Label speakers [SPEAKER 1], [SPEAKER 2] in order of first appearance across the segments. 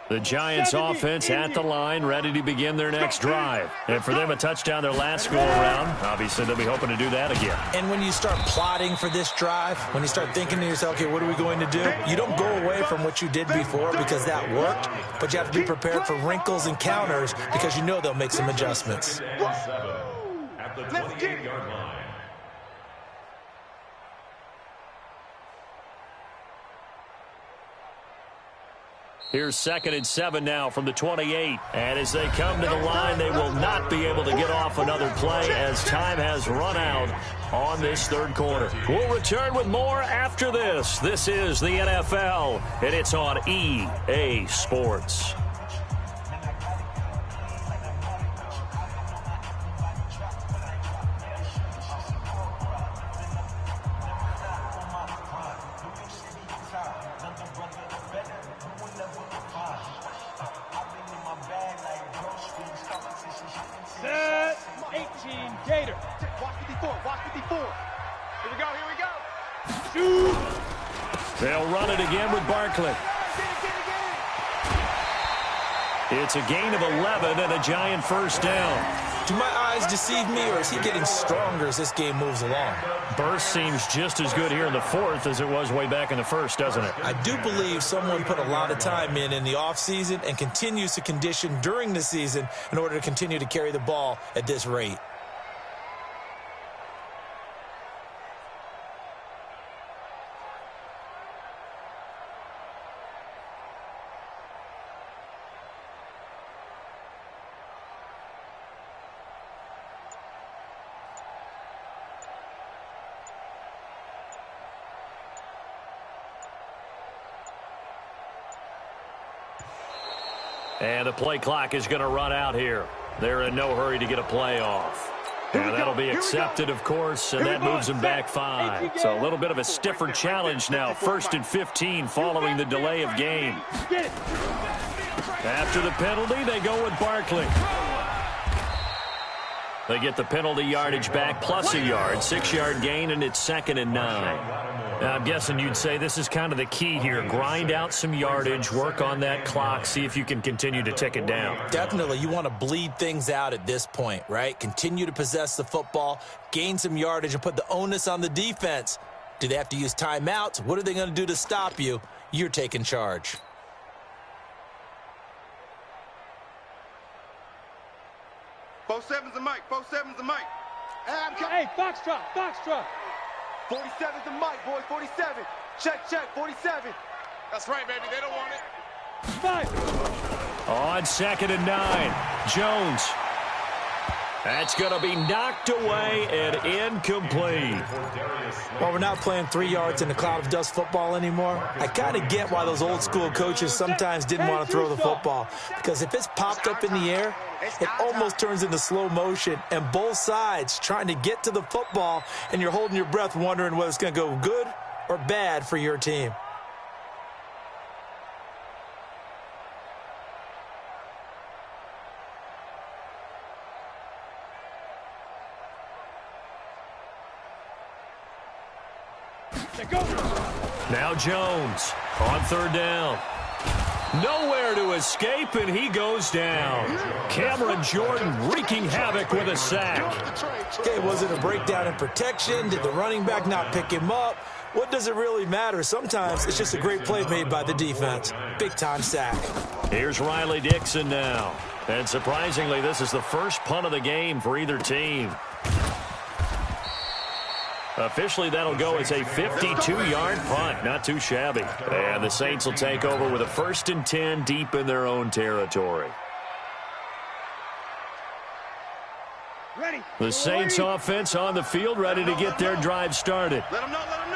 [SPEAKER 1] The Giants offense at the line, ready to begin their next drive. And for them, a touchdown their last go-around. Obviously, they'll be hoping to do that again.
[SPEAKER 2] And when you start plotting for this drive, when you start thinking to yourself, okay, what are we going to do? You don't go away from what you did before because that worked, but you have to be prepared for wrinkles and counters because you know they'll make some adjustments.
[SPEAKER 3] At the 28-yard line.
[SPEAKER 1] Here's 2nd and 7 now from the 28. And as they come to the line, they will not be able to get off another play as time has run out on this third quarter. We'll return with more after this. This is the NFL, and it's on EA Sports. They'll run it again with Barkley. It's a gain of 11 and a Giant first down.
[SPEAKER 2] Do my eyes deceive me, or is he getting stronger as this game moves along?
[SPEAKER 1] Burst seems just as good here in the fourth as it was way back in the first, doesn't it?
[SPEAKER 2] I do believe someone put a lot of time in the offseason and continues to condition during the season in order to continue to carry the ball at this rate.
[SPEAKER 1] And the play clock is going to run out here. They're in no hurry to get a play off. And that'll be accepted, of course, and that moves them back 5. So a little bit of a stiffer challenge now. 1st and 15 following the delay of game. After the penalty, they go with Barkley. They get the penalty yardage back plus a yard. 6-yard gain, and it's 2nd and 9. Now, I'm guessing you'd say this is kind of the key here. Grind out some yardage, work on that clock, see if you can continue to tick it down.
[SPEAKER 2] Definitely. You want to bleed things out at this point, right? Continue to possess the football, gain some yardage, and put the onus on the defense. Do they have to use timeouts? What are they going to do to stop you? You're taking charge.
[SPEAKER 4] Both sevens and Mike. Both sevens and Mike.
[SPEAKER 5] Hey, Foxtrot, Foxtrot.
[SPEAKER 4] 47's and Mike, boys. 47. Check, 47.
[SPEAKER 5] That's right, baby. They don't want it. 5.
[SPEAKER 1] On 2nd and 9, Jones. That's going to be knocked away and incomplete.
[SPEAKER 2] Well, we're not playing 3 yards in a cloud of dust football anymore. I kind of get why those old school coaches sometimes didn't want to throw the football. Because if it's popped up in the air, it almost turns into slow motion. And both sides trying to get to the football, and you're holding your breath wondering whether it's going to go good or bad for your team.
[SPEAKER 1] Now Jones on 3rd down. Nowhere to escape, and he goes down. Cameron Jordan wreaking havoc with a sack.
[SPEAKER 2] Okay, was it a breakdown in protection? Did the running back not pick him up? What does it really matter? Sometimes it's just a great play made by the defense. Big-time sack.
[SPEAKER 1] Here's Riley Dixon now. And surprisingly, this is the first punt of the game for either team. Officially, that'll go as a 52-yard punt. Not too shabby. And the Saints will take over with a 1st and 10 deep in their own territory. The Saints offense on the field, ready to get their drive started.
[SPEAKER 4] Let them know, let them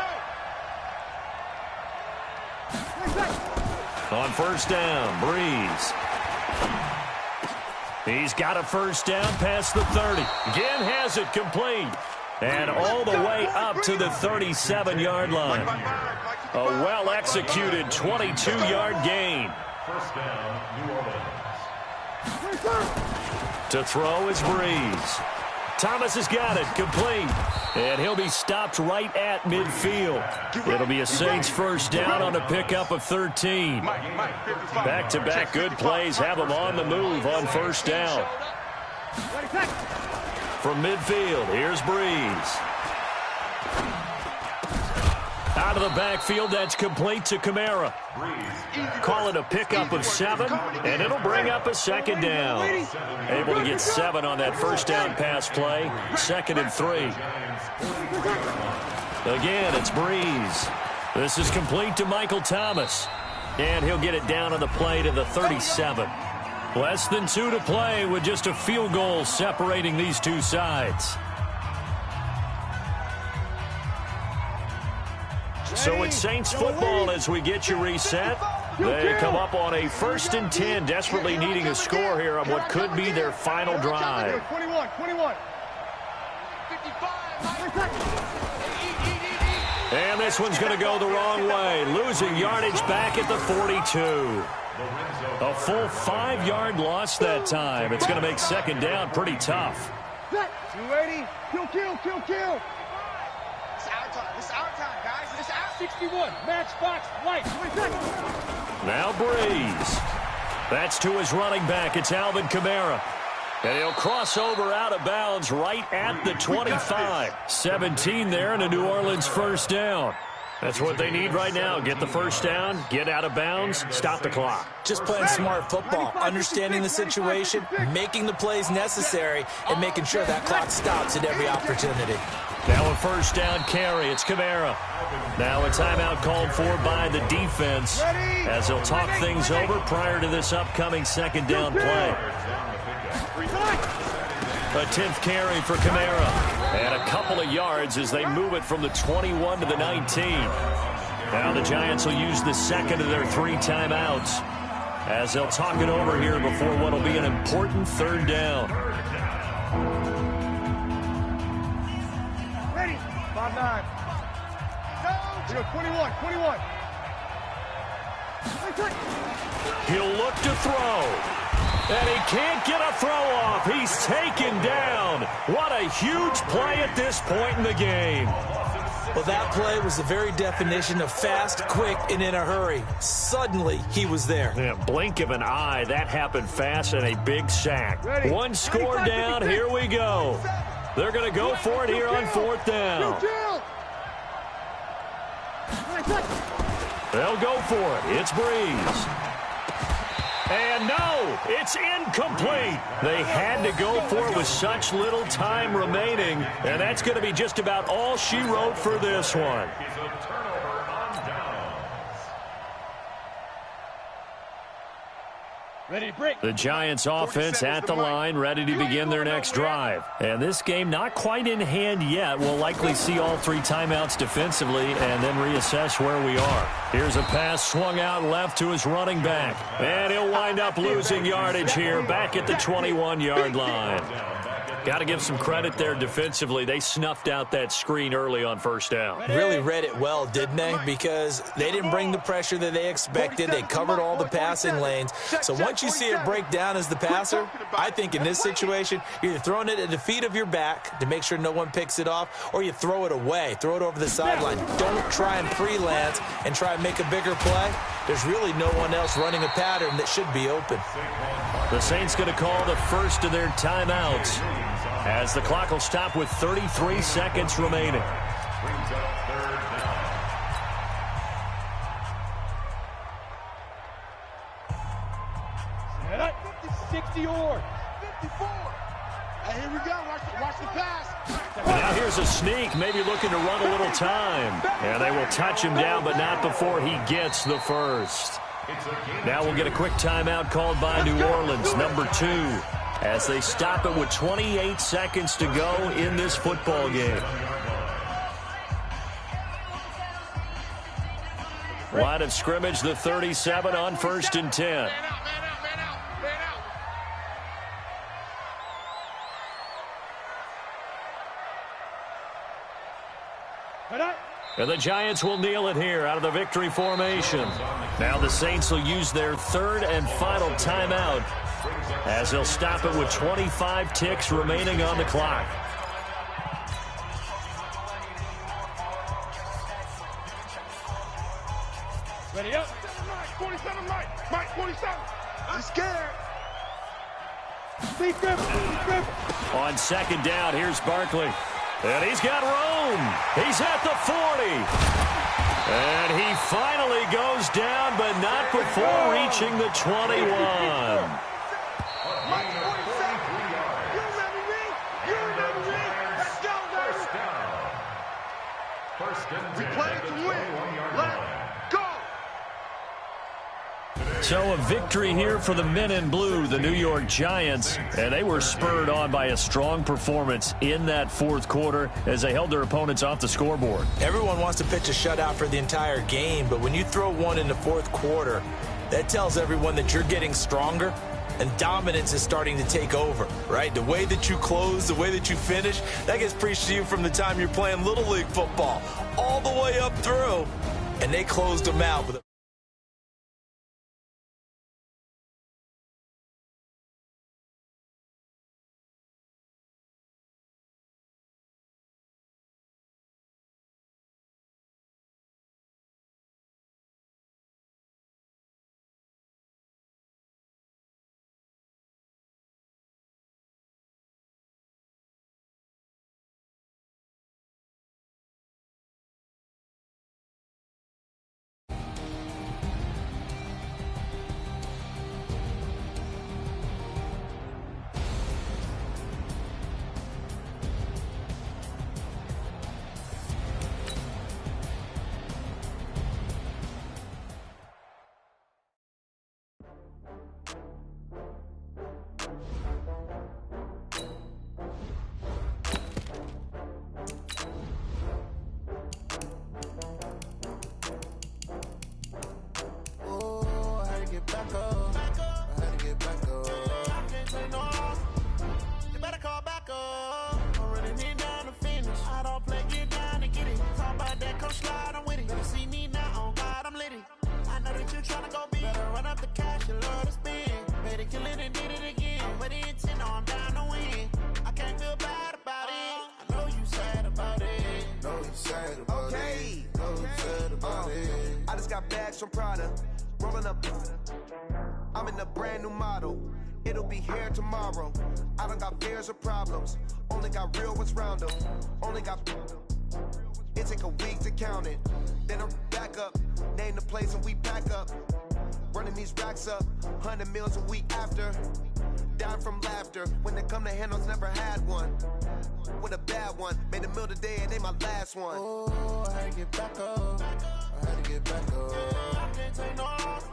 [SPEAKER 4] know.
[SPEAKER 1] On 1st down, Breeze. He's got a 1st down past the 30. Again has it complete. And all the way up to the 37-yard line. A well-executed 22-yard gain.
[SPEAKER 3] 1st down, New Orleans.
[SPEAKER 1] To throw is Breeze. Thomas has got it, complete. And he'll be stopped right at midfield. It'll be a Saints first down on a pickup of 13. Back-to-back good plays have them on the move on first down. From midfield, here's Breeze. Out of the backfield, that's complete to Kamara. Call it a pickup of 7, and it'll bring up a second down. Able to get 7 on that first down pass play. 2nd and 3. Again, it's Breeze. This is complete to Michael Thomas. And he'll get it down on the play to the 37. Less than 2 to play with just a field goal separating these two sides. So it's Saints football as we get you reset. They come up on a 1st and 10, desperately needing a score here on what could be their final drive.
[SPEAKER 5] 21.
[SPEAKER 1] And this one's going to go the wrong way, losing yardage back at the 42. A full 5-yard loss that time. It's going to make second down pretty tough.
[SPEAKER 5] 280. Kill. It's our time, guys. It's our 61. Matchbox white.
[SPEAKER 1] Now Breeze. That's to his running back. It's Alvin Kamara. And he'll cross over out of bounds right at the 25. 17 there and a New Orleans first down. That's what they need right now. Get the first down, get out of bounds, stop the clock.
[SPEAKER 2] Just playing smart football, understanding the situation, making the plays necessary, and making sure that clock stops at every opportunity.
[SPEAKER 1] Now a first down carry. It's Kamara. Now a timeout called for by the defense as they'll talk things over prior to this upcoming second down play. A 10th carry for Kamara. And a couple of yards as they move it from the 21 to the 19. Now the Giants will use the second of their 3 timeouts as they'll talk it over here before what will be an important third down.
[SPEAKER 5] Ready. 5-9. No. 21.
[SPEAKER 1] He'll look to throw. And he can't get a throw off. He's taken down. What a huge play at this point in the game.
[SPEAKER 2] Well, that play was the very definition of fast, quick, and in a hurry. Suddenly, he was there.
[SPEAKER 1] Yeah, blink of an eye. That happened fast and a big sack. One score down. Here we go. They're going to go for it here on 4th down. They'll go for it. It's Breeze. And no, it's incomplete. They had to go for it with such little time remaining, and that's going to be just about all she wrote for this one.
[SPEAKER 5] Ready to break.
[SPEAKER 1] The Giants offense at the line, ready to begin their next drive. And this game not quite in hand yet. We'll likely see all 3 timeouts defensively and then reassess where we are. Here's a pass swung out left to his running back. And he'll wind up losing yardage here back at the 21-yard line. Got to give some credit there defensively. They snuffed out that screen early on first down.
[SPEAKER 2] Really read it well, didn't they? Because they didn't bring the pressure that they expected. They covered all the passing lanes. So once you see it break down as the passer, I think in this situation, you're either throwing it at the feet of your back to make sure no one picks it off, or you throw it away. Throw it over the sideline. Don't try and freelance and try and make a bigger play. There's really no one else running a pattern that should be open.
[SPEAKER 1] The Saints going to call the first of their timeouts as the clock will stop with 33 seconds remaining.
[SPEAKER 5] 60 or 54. Hey, here we go. Watch the pass.
[SPEAKER 1] Now here's a sneak, maybe looking to run a little time. And they will touch him down, but not before he gets the first. Now we'll get a quick timeout called by New Orleans, number 2, as they stop it with 28 seconds to go in this football game. Line of scrimmage, the 37 on 1st and 10. And the Giants will kneel it here out of the victory formation. Now the Saints will use their 3rd and final timeout as they'll stop it with 25 ticks remaining on the clock.
[SPEAKER 5] Mike 47. I'm scared. Steve Griffin.
[SPEAKER 1] On second down, here's Barkley. And he's got room. He's at the 40. And he finally goes down, but not before reaching the 21.
[SPEAKER 5] Mike 47. You remember me? You remember me? Let's go, baby.
[SPEAKER 3] First and 10.
[SPEAKER 5] We played to win. Let's go.
[SPEAKER 1] So a victory here for the men in blue, the New York Giants, and they were spurred on by a strong performance in that fourth quarter as they held their opponents off the scoreboard.
[SPEAKER 2] Everyone wants to pitch a shutout for the entire game, but when you throw one in the fourth quarter, that tells everyone that you're getting stronger and dominance is starting to take over, right? The way that you close, the way that you finish, that gets preached to you from the time you're playing Little League football all the way up through, and they closed them out with a
[SPEAKER 6] From Prada, rolling up. I'm in a brand new model. It'll be here tomorrow. I don't got fears or problems. Only got real ones round them. Only got. It take a week to count it. Then I'm back up. Name the place and we pack up. Running these racks up. 100 meals a week after. Dying from laughter. When it come to handles, never had one. With a bad one. Made a meal today and they my last one.
[SPEAKER 7] Oh, I had to get back up. I had to get back up. I can't take no loss.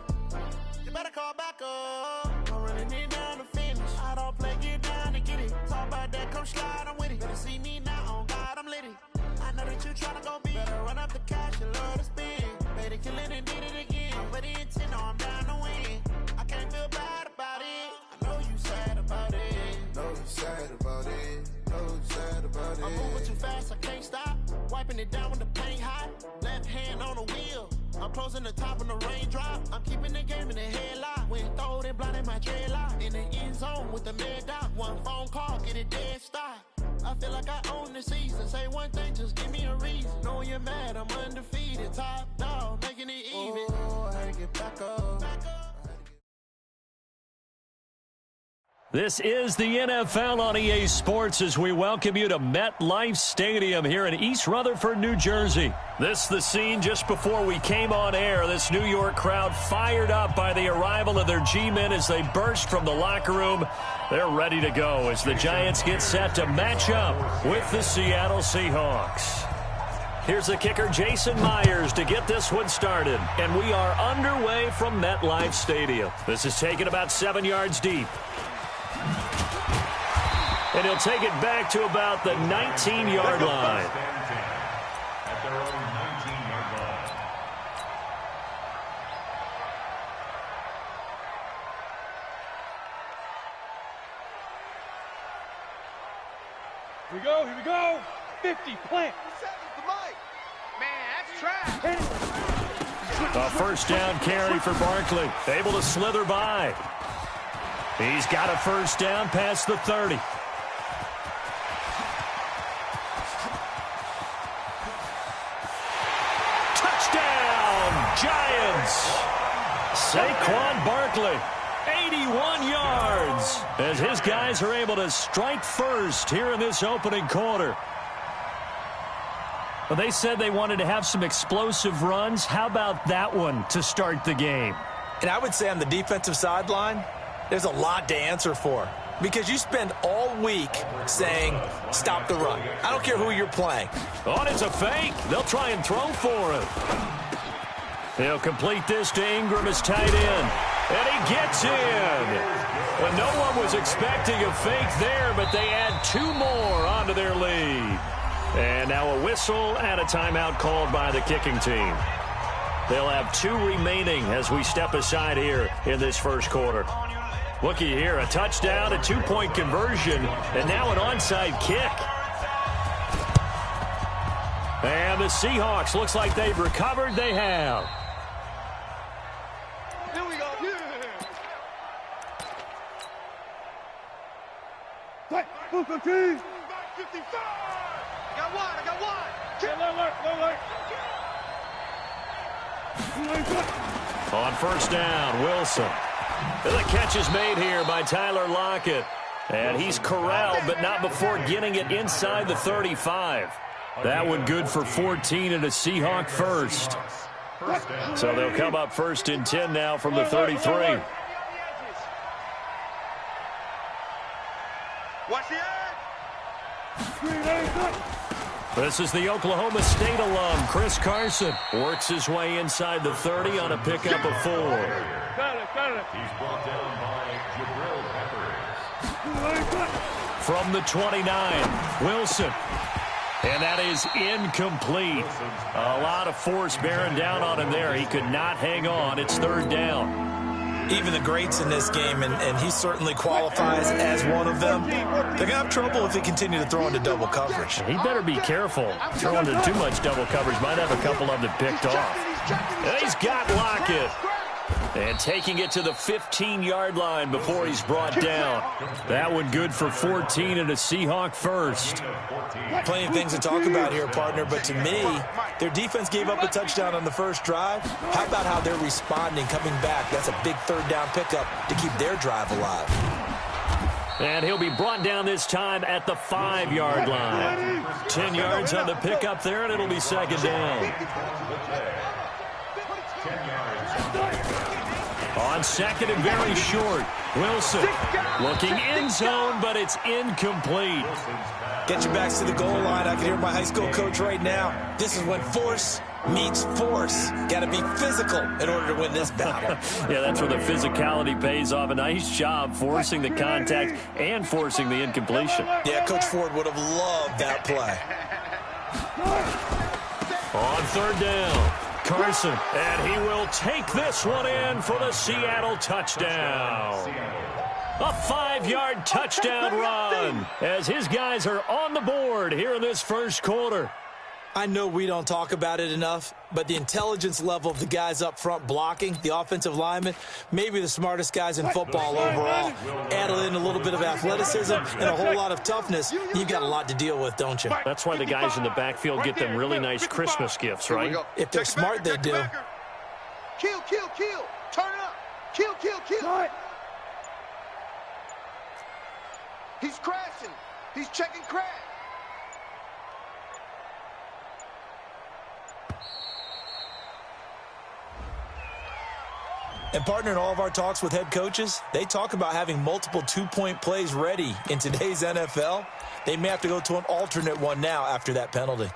[SPEAKER 7] You better call back up. I'm running it down to finish. I don't play, get down to get it. Talk about that, come slide, I'm with it. Better see me now, on God, I'm litty. I know that you tryna go big. Better run up the cash, you love to spend. Better kill it and did it again. But the intent, no, I'm down to win. I can't feel bad about it. I know you sad about it.
[SPEAKER 6] Know you sad about it. Know you sad about it.
[SPEAKER 7] I'm moving too fast, I can't stop. Wiping it down when the paint hot. Left hand on the wheel. I'm closing the top when the raindrop. I'm keeping the game in the headlock. When throwed and blinded my dreadlock. In the end zone with the mad dot. One phone call, get it dead stop. I feel like I own the season. Say one thing, just give me a reason. Knowing you're mad, I'm undefeated. Top dog, making it even.
[SPEAKER 6] Oh, I had to get back up.
[SPEAKER 1] This is the NFL on EA Sports as we welcome you to MetLife Stadium here in East Rutherford, New Jersey. This is the scene just before we came on air. This New York crowd fired up by the arrival of their G-men as they burst from the locker room. They're ready to go as the Giants get set to match up with the Seattle Seahawks. Here's the kicker, Jason Myers, to get this one started. And we are underway from MetLife Stadium. This is taken about 7 yards deep. And he'll take it back to about the 19-yard line.
[SPEAKER 3] At their own 19-yard line.
[SPEAKER 5] Here we go, here we go. 50, plant.
[SPEAKER 4] Man, that's trash.
[SPEAKER 1] A first down carry for Barkley. Able to slither by. He's got a first down past the 30. Touchdown, Giants. Saquon Barkley, 81 yards, as his guys are able to strike first here in this opening quarter. Well, they said they wanted to have some explosive runs. How about that one to start the game?
[SPEAKER 2] And I would say on the defensive sideline, there's a lot to answer for. Because you spend all week saying, stop the run. I don't care who you're playing.
[SPEAKER 1] Oh, and it's a fake. They'll try and throw for it. He'll complete this to Ingram as tight end. And he gets in. Well, no one was expecting a fake there, but they add 2 more onto their lead. And now a whistle and a timeout called by the kicking team. They'll have 2 remaining as we step aside here in this first quarter. Looky here, a touchdown, a 2-point conversion, and now an onside kick. And the Seahawks, looks like they've recovered. They have.
[SPEAKER 5] Here we go. Hey, move the team. 55. I got one.
[SPEAKER 1] On first down, Wilson. The catch is made here by Tyler Lockett. And he's corralled, but not before getting it inside the 35. That one good for 14 and a Seahawk first. So they'll come up first and 10 now from the 33.
[SPEAKER 5] Watch the edge.
[SPEAKER 1] This is the Oklahoma State alum, Chris Carson. Works his way inside the 30 on a pickup of 4.
[SPEAKER 3] He's brought down by Jabril Peppers.
[SPEAKER 1] From the 29, Wilson. And that is incomplete. A lot of force bearing down on him there. He could not hang on. It's 3rd down.
[SPEAKER 2] Even the greats in this game, and he certainly qualifies as one of them, they're going to have trouble if they continue to throw into double coverage.
[SPEAKER 1] He better be careful. Throwing into too much double coverage might have a couple of them picked off. And he's got Lockett. And taking it to the 15-yard line before he's brought down. That one good for 14 and a Seahawk first.
[SPEAKER 2] Plenty of things to talk about here, partner, but to me, their defense gave up a touchdown on the first drive. How about how they're responding, coming back? That's a big 3rd down pickup to keep their drive alive.
[SPEAKER 1] And he'll be brought down this time at the 5-yard line. 10 yards on the pickup there, and it'll be 2nd down. On 2nd and very short, Wilson looking end zone, but it's incomplete.
[SPEAKER 2] Get your backs to the goal line. I can hear my high school coach right now. This is when force meets force. Got to be physical in order to win this battle.
[SPEAKER 1] Yeah, that's where the physicality pays off. A nice job forcing the contact and forcing the incompletion.
[SPEAKER 2] Yeah, Coach Ford would have loved that play.
[SPEAKER 1] On 3rd down, Carson, and he will take this one in for the Seattle touchdown. A 5-yard touchdown run as his guys are on the board here in this first quarter.
[SPEAKER 2] I know we don't talk about it enough, but the intelligence level of the guys up front blocking, the offensive linemen, maybe the smartest guys in football overall. Add in a little bit of athleticism and a whole lot of toughness, you've got a lot to deal with, don't you?
[SPEAKER 1] That's why the guys in the backfield get them really nice Christmas gifts, right?
[SPEAKER 2] If they're smart, they do.
[SPEAKER 5] Kill. Turn it up. Kill. He's crashing. He's checking crash.
[SPEAKER 2] And partner, in all of our talks with head coaches, they talk about having multiple 2-point plays ready in today's NFL. They may have to go to an alternate one now after that penalty.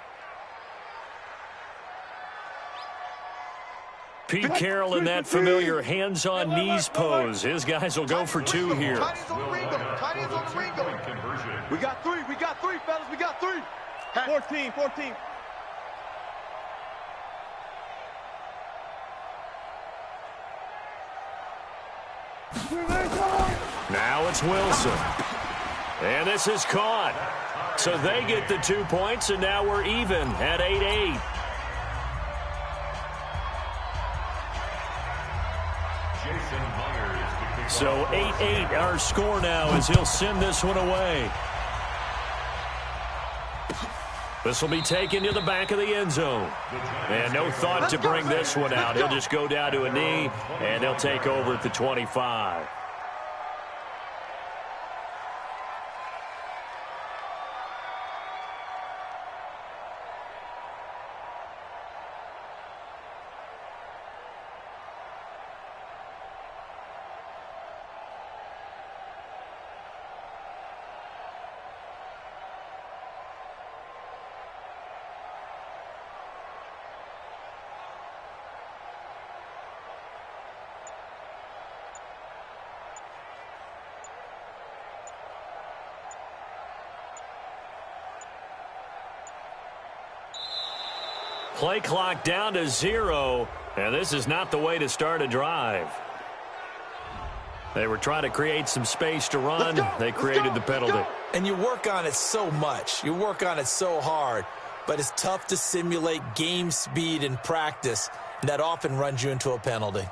[SPEAKER 1] Pete Carroll in that familiar hands-on knees pose. His guys will go for 2 here.
[SPEAKER 5] Tight ends on the Ringo. We got three, fellas. We got 3. 14.
[SPEAKER 1] Now it's Wilson. And this is caught. So they get the 2 points, and now we're even at 8-8. So 8-8 our score now as he'll send this one away. This will be taken to the back of the end zone. And no thought to bring this one out. He'll just go down to a knee, and they'll take over at the 25. Play clock down to 0, and this is not the way to start a drive. They were trying to create some space to run. They created the penalty.
[SPEAKER 2] And you work on it so much. You work on it so hard. But it's tough to simulate game speed in practice. And that often runs you into a penalty.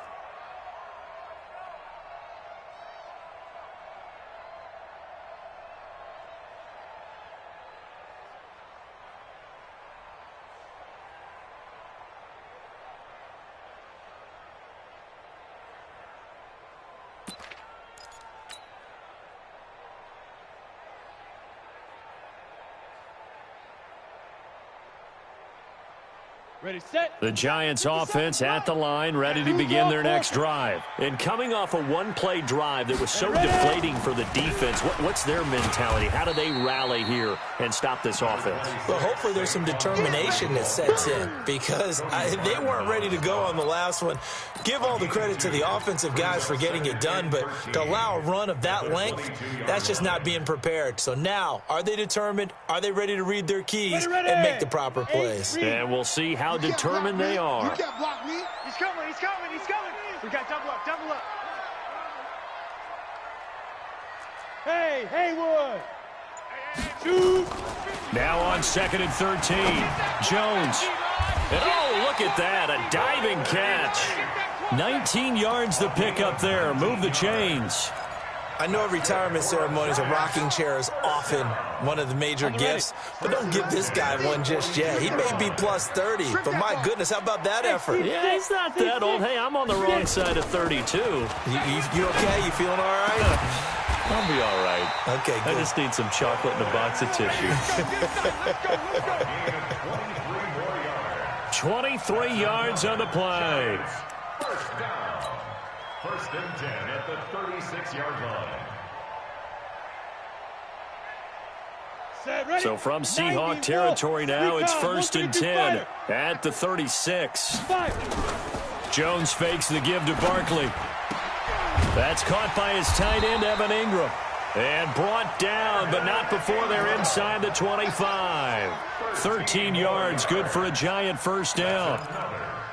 [SPEAKER 5] Ready, set.
[SPEAKER 1] The Giants offense at the line, ready to begin their next drive. And coming off a one-play drive that was so deflating for the defense, what's their mentality? How do they rally here and stop this offense?
[SPEAKER 2] Well, hopefully there's some determination that sets in because they weren't ready to go on the last one. Give all the credit to the offensive guys for getting it done, but to allow a run of that length, that's just not being prepared. So now, are they determined? Are they ready to read their keys and make the proper plays?
[SPEAKER 1] And we'll see how determined they are.
[SPEAKER 5] You can't block me. He's coming, he's coming, he's coming. We got double up, double up. Hey, Haywood. Shoot.
[SPEAKER 1] Now on 2nd and 13. Jones. And oh, look at that, a diving catch. 19 yards to pick up there. Move the chains.
[SPEAKER 2] I know retirement ceremonies, a rocking chair is often one of the major gifts, but don't give this guy one just yet. He may be plus 30, but my goodness, how about that effort?
[SPEAKER 1] Yeah, he's not that old. Hey, I'm on the wrong side of 32.
[SPEAKER 2] You okay? You feeling all right?
[SPEAKER 1] I'll be all right.
[SPEAKER 2] Okay, good.
[SPEAKER 1] I just need some chocolate and a box of tissue. 23 yards on the play.
[SPEAKER 3] First down. 1st and 10 at the 36-yard line.
[SPEAKER 1] So from Seahawk territory now, it's 1st and 10 at the 36. Jones fakes the give to Barkley. That's caught by his tight end, Evan Ingram. And brought down, but not before they're inside the 25. 13 yards, good for a Giant first down.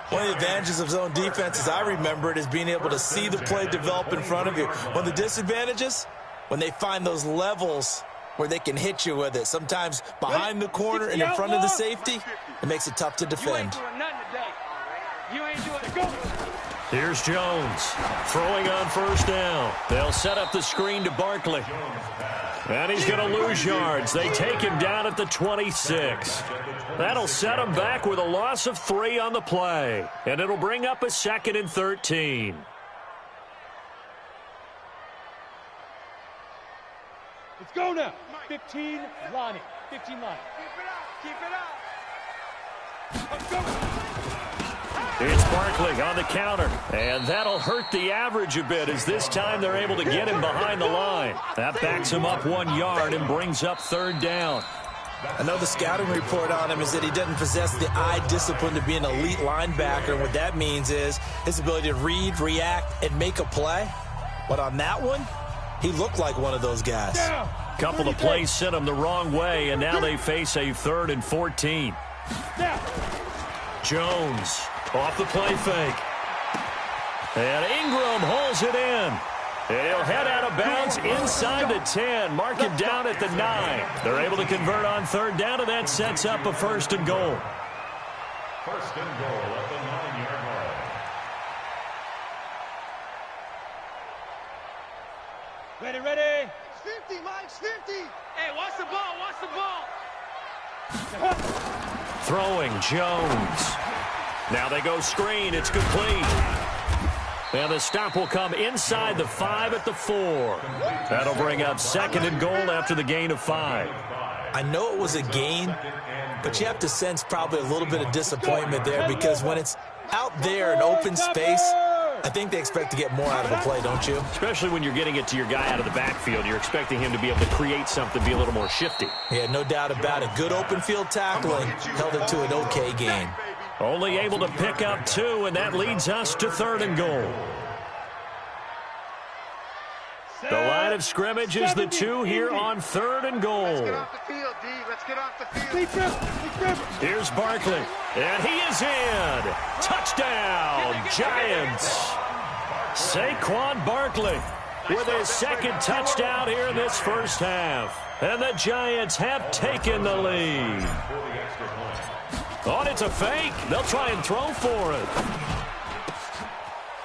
[SPEAKER 2] One of the advantages of zone defense, as I remember it, is being able to see the play develop in front of you. One of the disadvantages, when they find those levels where they can hit you with it, sometimes behind the corner and in front of the safety, it makes it tough to defend.
[SPEAKER 1] Here's Jones throwing on first down. They'll set up the screen to Barkley. And he's going to lose yards. They take him down at the 26. That'll set him back with a loss of 3 on the play. And it'll bring up a 2nd and 13.
[SPEAKER 5] Let's go now. 15, Lonnie. 15, Lonnie.
[SPEAKER 4] Keep it up.
[SPEAKER 5] Let's go.
[SPEAKER 1] It's Barkley on the counter, and that'll hurt the average a bit as this time they're able to get him behind the line. That backs him up 1 yard and brings up 3rd down.
[SPEAKER 2] I know the scouting report on him is that he doesn't possess the eye discipline to be an elite linebacker. And what that means is his ability to read, react, and make a play. But on that one, he looked like one of those guys.
[SPEAKER 1] Couple of plays sent him the wrong way, and now they face a 3rd and 14. Jones off the play fake. And Ingram holds it in. And he'll head out of bounds inside the 10. Mark him down at the 9. They're able to convert on 3rd down, and that sets up a 1st and goal.
[SPEAKER 3] 1st and goal at the 9-yard line.
[SPEAKER 5] Ready, ready.
[SPEAKER 4] 50, Mike, 50.
[SPEAKER 5] Hey, watch the ball, watch the ball.
[SPEAKER 1] Throwing, Jones. Now they go screen. It's complete. And the stop will come inside the 5 at the 4. That'll bring up 2nd and goal after the gain of 5.
[SPEAKER 2] I know it was a gain, but you have to sense probably a little bit of disappointment there because when it's out there in open space, I think they expect to get more out of a play, don't you?
[SPEAKER 1] Especially when you're getting it to your guy out of the backfield. You're expecting him to be able to create something, be a little more shifty.
[SPEAKER 2] Yeah, no doubt about it. Good open field tackling, held it to an okay gain.
[SPEAKER 1] Only able to pick up 2, and that leads us to 3rd and goal. The line of scrimmage is the 2 here on 3rd and goal.
[SPEAKER 5] Let's get off the field, D. Let's get off the field.
[SPEAKER 1] Here's Barkley, and he is in. Touchdown, Giants. Saquon Barkley with his 2nd touchdown here in this first half. And the Giants have taken the lead. Oh, it's a fake. They'll try and throw for it.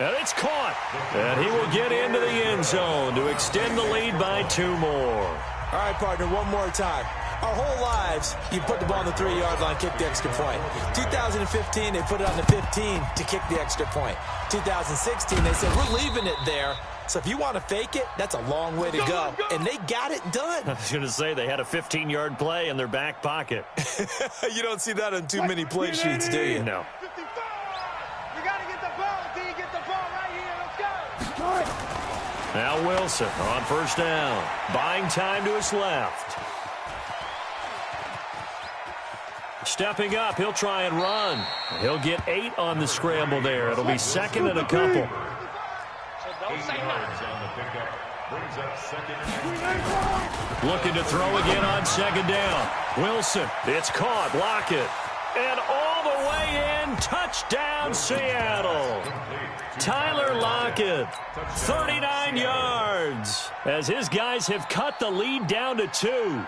[SPEAKER 1] And it's caught. And he will get into the end zone to extend the lead by 2 more.
[SPEAKER 2] All right, partner, one more time. Our whole lives, you put the ball on the 3-yard line, kick the extra point. 2015, they put it on the 15 to kick the extra point. 2016, they said, we're leaving it there. So if you want to fake it, that's a long way to go. And they got it done.
[SPEAKER 1] I was going to say, they had a 15-yard play in their back pocket.
[SPEAKER 2] You don't see that on too many play sheets, do you?
[SPEAKER 1] No.
[SPEAKER 5] You got to get the ball, D. Get the ball right here. Let's go.
[SPEAKER 1] Now Wilson on 1st down. Buying time to his left. Stepping up, he'll try and run. He'll get 8 on the scramble there. It'll be 2nd and a couple. Looking to throw again on 2nd down. Wilson, it's caught. Lockett. And all the way in. Touchdown, Seattle. Tyler Lockett, 39 yards, as his guys have cut the lead down to 2.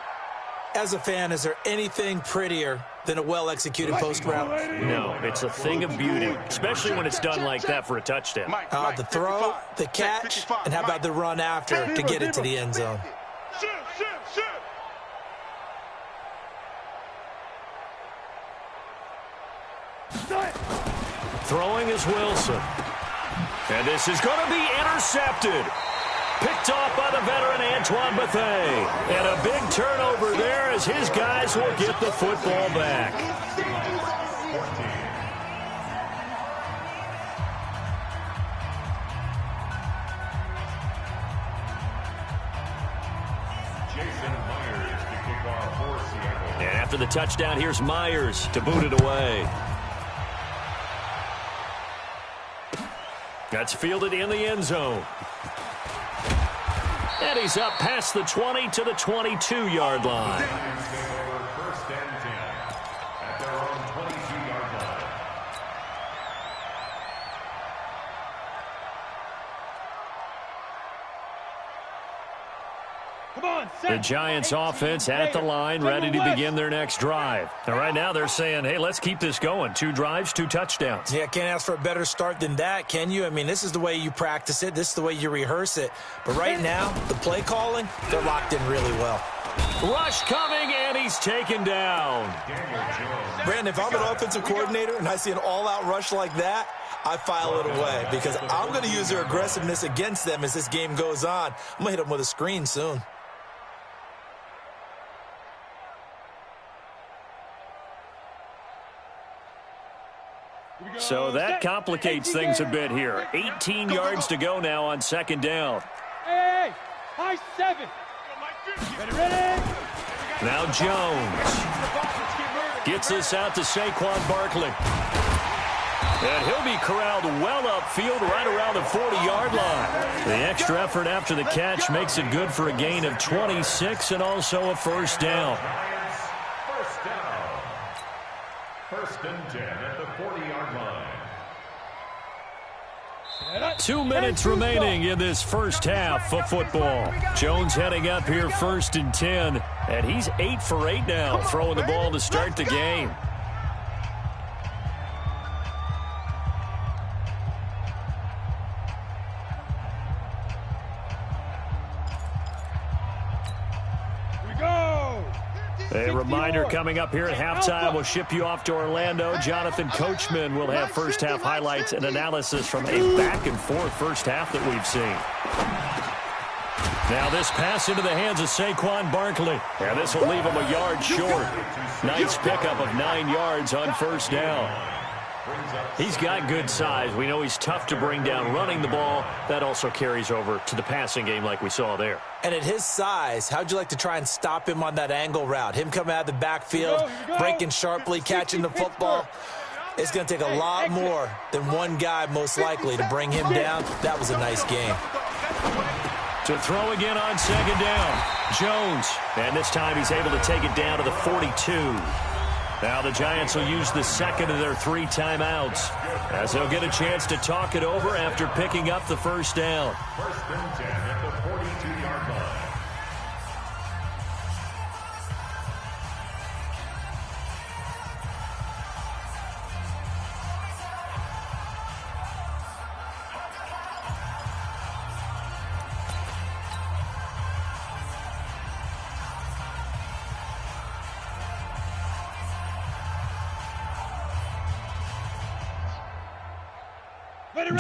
[SPEAKER 2] As a fan, is there anything prettier than a well-executed post route?
[SPEAKER 1] No, it's a thing of beauty, especially when it's done like that for a touchdown.
[SPEAKER 2] The throw, the catch, and how about the run after to get it to the end zone?
[SPEAKER 1] Throwing is Wilson. And this is going to be intercepted. Picked off by the veteran Antoine Bethea. And a big turnover there as his guys will get the football back. And after the touchdown, here's Myers to boot it away. That's fielded in the end zone. And he's up past the 20 to the 22-yard line.
[SPEAKER 3] First and 10 at their own 22-yard line.
[SPEAKER 1] The Giants offense at the line, ready to begin their next drive. And right now they're saying, hey, let's keep this going. 2 drives, 2 touchdowns.
[SPEAKER 2] Yeah, can't ask for a better start than that, can you? I mean, this is the way you practice it. This is the way you rehearse it. But right now, the play calling, they're locked in really well.
[SPEAKER 1] Rush coming, and he's taken down.
[SPEAKER 2] Brandon, if I'm an offensive coordinator and I see an all-out rush like that, I file it away because I'm going to use their aggressiveness against them as this game goes on. I'm going to hit them with a screen soon.
[SPEAKER 1] So that complicates things a bit here. 18 yards to go now on 2nd down.
[SPEAKER 5] Hey, high 7. Ready?
[SPEAKER 1] Now Jones gets this out to Saquon Barkley. And he'll be corralled well upfield right around the 40-yard line. The extra effort after the catch makes it good for a gain of 26 and also a 1st down.
[SPEAKER 3] First and 10 at the 40-yard line.
[SPEAKER 1] 2 minutes remaining in this first half of football. Jones heading up here 1st and 10, and he's 8 for 8 now, throwing the ball to start the game. A reminder coming up here at halftime. We'll ship you off to Orlando. Jonathan Coachman will have first-half highlights and analysis from a back-and-forth first half that we've seen. Now this pass into the hands of Saquon Barkley. And this will leave him a yard short. Nice pickup of 9 yards on first down. He's got good size. We know he's tough to bring down running the ball. That also carries over to the passing game like we saw there.
[SPEAKER 2] And at his size, how'd you like to try and stop him on that angle route? Him coming out of the backfield, breaking sharply, catching the football. It's going to take a lot more than one guy, most likely, to bring him down. That was a nice game.
[SPEAKER 1] To throw again on second down, Jones. And this time he's able to take it down to the 42. Now the Giants will use the second of their 3 timeouts as they'll get a chance to talk it over after picking up the first down.
[SPEAKER 3] First and 10 at the 42-yard line.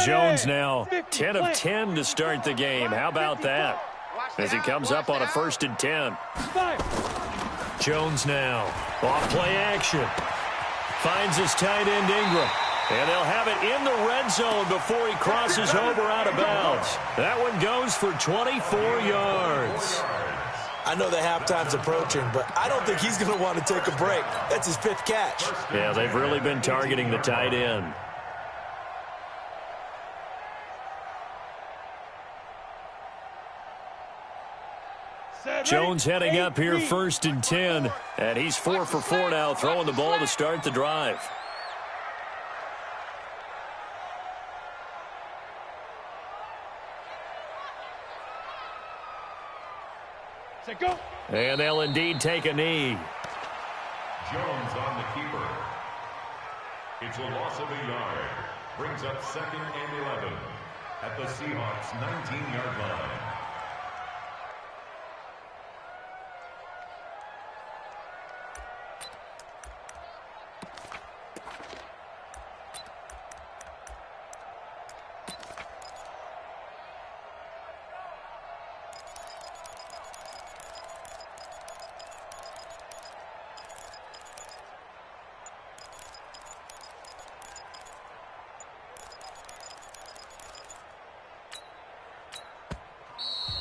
[SPEAKER 1] Jones now 10 of 10 to start the game. How about that? As he comes up on a 1st and 10. Jones now off play action. Finds his tight end Ingram. And they'll have it in the red zone before he crosses over out of bounds. That one goes for 24 yards.
[SPEAKER 2] I know the halftime's approaching, but I don't think he's going to want to take a break. That's his 5th catch.
[SPEAKER 1] Yeah, they've really been targeting the tight end. Jones heading up here 1st and 10. And he's 4 for 4 now, throwing the ball to start the drive. And they'll indeed take a knee.
[SPEAKER 3] Jones on the keeper. It's a loss of a yard. Brings up 2nd and 11 at the Seahawks' 19-yard line.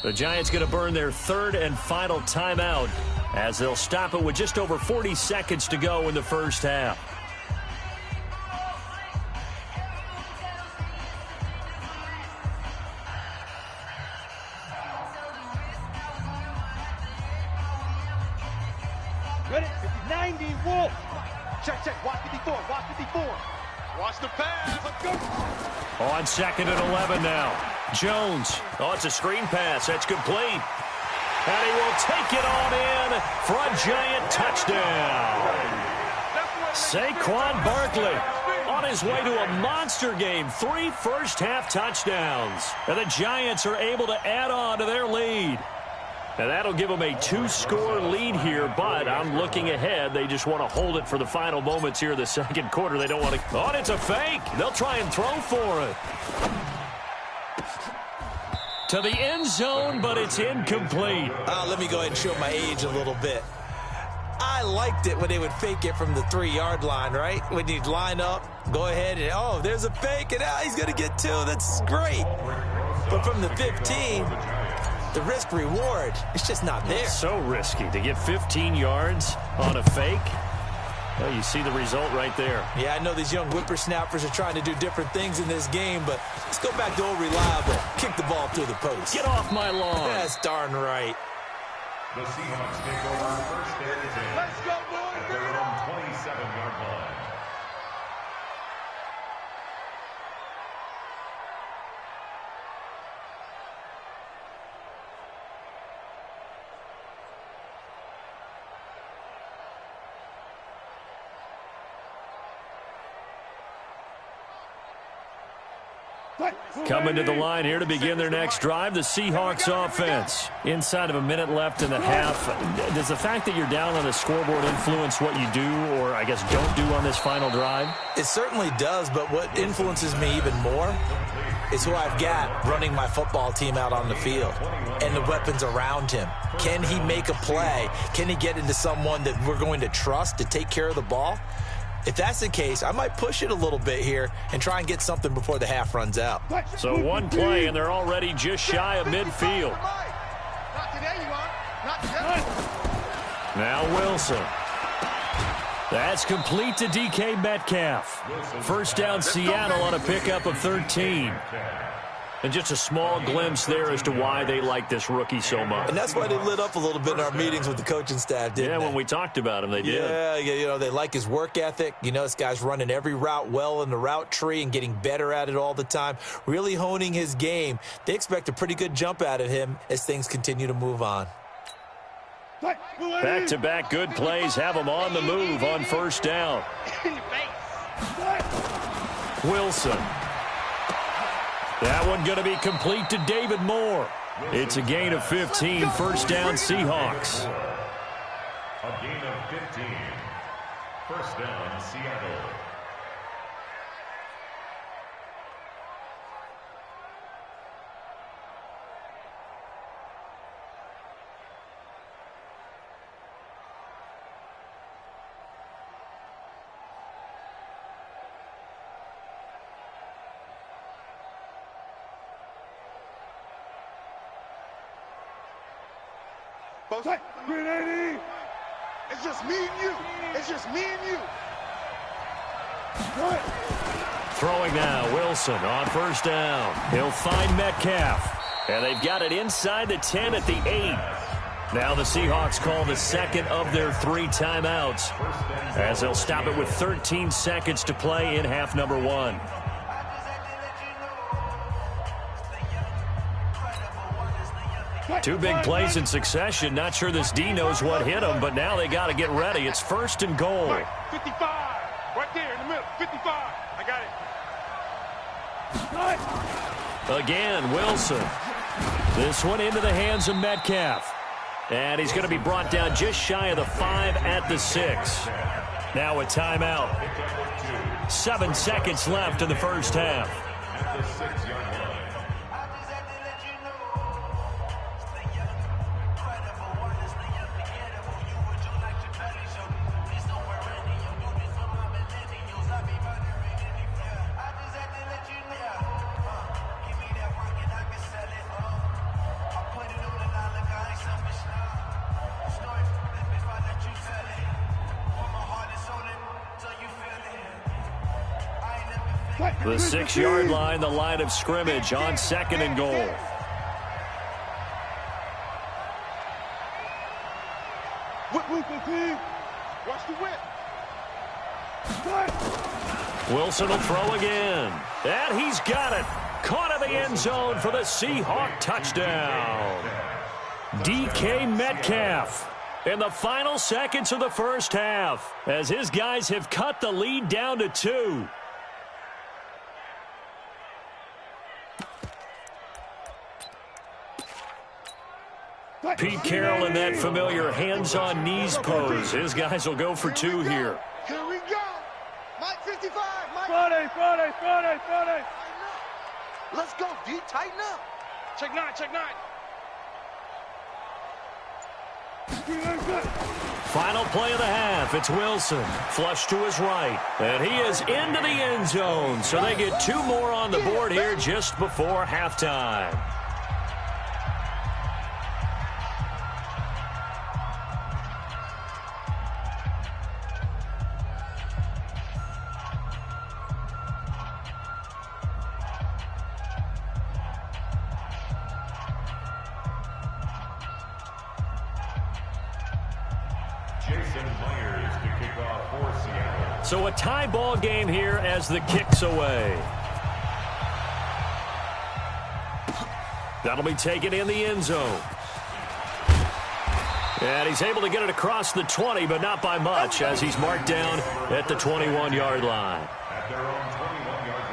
[SPEAKER 1] The Giants going to burn their 3rd and final timeout as they'll stop it with just over 40 seconds to go in the first half.
[SPEAKER 5] Ready? 90, Wolf. Check. Watch 54. Watch 54. Watch the pass. Let's go.
[SPEAKER 1] On 2nd and 11 now. Jones. Oh, it's a screen pass. That's complete. And he will take it on in for a Giant touchdown. Saquon Barkley on his way to a monster game. 3 first-half touchdowns. And the Giants are able to add on to their lead. And that'll give them a 2-score lead here, but I'm looking ahead. They just want to hold it for the final moments here in the second quarter. They don't want to... Oh, and it's a fake. They'll try and throw for it. To the end zone, but it's incomplete.
[SPEAKER 2] Let me go ahead and show my age a little bit. I liked it when they would fake it from the 3-yard line, right? When you'd line up, go ahead and, oh, there's a fake, and he's going to get 2. That's great. But from the 15... the risk-reward, it's just not there.
[SPEAKER 1] It's so risky to get 15 yards on a fake. Well, you see the result right there.
[SPEAKER 2] Yeah, I know these young whippersnappers are trying to do different things in this game, but let's go back to old reliable. Kick the ball through the post.
[SPEAKER 1] Get off my lawn.
[SPEAKER 2] That's darn right.
[SPEAKER 3] The Seahawks take over 1st and 10.
[SPEAKER 5] Let's go, boys.
[SPEAKER 3] At their own 27-yard line.
[SPEAKER 1] Coming to the line here to begin their next drive, the Seahawks offense. Inside of a minute left in the half, does the fact that you're down on the scoreboard influence what you do or, I guess, don't do on this final drive?
[SPEAKER 2] It certainly does, but what influences me even more is who I've got running my football team out on the field and the weapons around him. Can he make a play? Can he get into someone that we're going to trust to take care of the ball? If that's the case, I might push it a little bit here and try and get something before the half runs out.
[SPEAKER 1] So one play, and they're already just shy of midfield.
[SPEAKER 5] Not today, you are. Not today.
[SPEAKER 1] Now Wilson. That's complete to DK Metcalf. First down Seattle on a pickup of 13. And just a small glimpse there as to why they like this rookie so much.
[SPEAKER 2] And that's why they lit up a little bit in our meetings with the coaching staff, didn't they?
[SPEAKER 1] Yeah, when we talked about him, they did.
[SPEAKER 2] Yeah, you know, they like his work ethic. You know, this guy's running every route well in the route tree and getting better at it all the time, really honing his game. They expect a pretty good jump out of him as things continue to move on.
[SPEAKER 1] Back-to-back good plays have him on the move on first down. Wilson. That one going to be complete to David Moore. It's a gain of 15, first down Seahawks.
[SPEAKER 3] A gain of 15. First down Seattle.
[SPEAKER 5] Grenade! It's just me and you. It's just me and you. What?
[SPEAKER 1] Throwing now, Wilson on first down. He'll find Metcalf. And they've got it inside the 10 at the 8. Now the Seahawks call the second of their 3 timeouts as they'll stop it with 13 seconds to play in half number 1. Two big plays in succession. Not sure this D knows what hit him, but now they got to get ready. It's first and goal.
[SPEAKER 5] 55. Right there in the middle. 55. I got it.
[SPEAKER 1] Again, Wilson. This one into the hands of Metcalf. And he's going to be brought down just shy of the 5 at the 6. Now a timeout. 7 seconds left in the first half.
[SPEAKER 3] At the 6-yard line.
[SPEAKER 1] The 6-yard line, the line of scrimmage on second and goal.
[SPEAKER 5] Watch the whip.
[SPEAKER 1] Wilson will throw again. And he's got it. Caught in the end zone for the Seahawk touchdown. DK Metcalf in the final seconds of the first half as his guys have cut the lead down to 2. Pete Carroll in that familiar hands-on knees pose. His guys will go for 2 here.
[SPEAKER 5] Here we go. Mike 55. Mike.
[SPEAKER 4] Friday.
[SPEAKER 5] Let's go, D. Tighten up. Check 9.
[SPEAKER 1] Final play of the half. It's Wilson. Flush to his right. And he is into the end zone. So they get 2 more on the board here just before halftime. So a tie ball game here as the kick's away. That'll be taken in the end zone. And he's able to get it across the 20, but not by much as he's marked down at the 21-yard line.
[SPEAKER 3] At their own 21-yard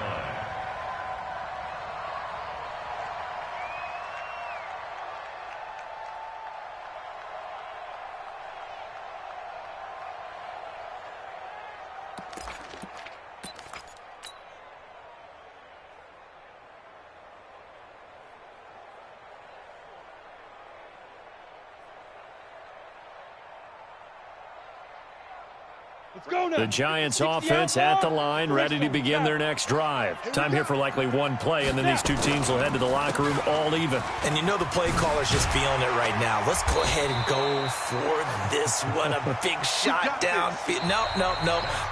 [SPEAKER 5] Let's go now.
[SPEAKER 1] The Giants offense at the line, ready to begin their next drive. Time here for likely one play, and then these two teams will head to the locker room all even.
[SPEAKER 2] And you know the play caller's just feeling it right now. Let's go ahead and go for this one. A big shot downfield. No.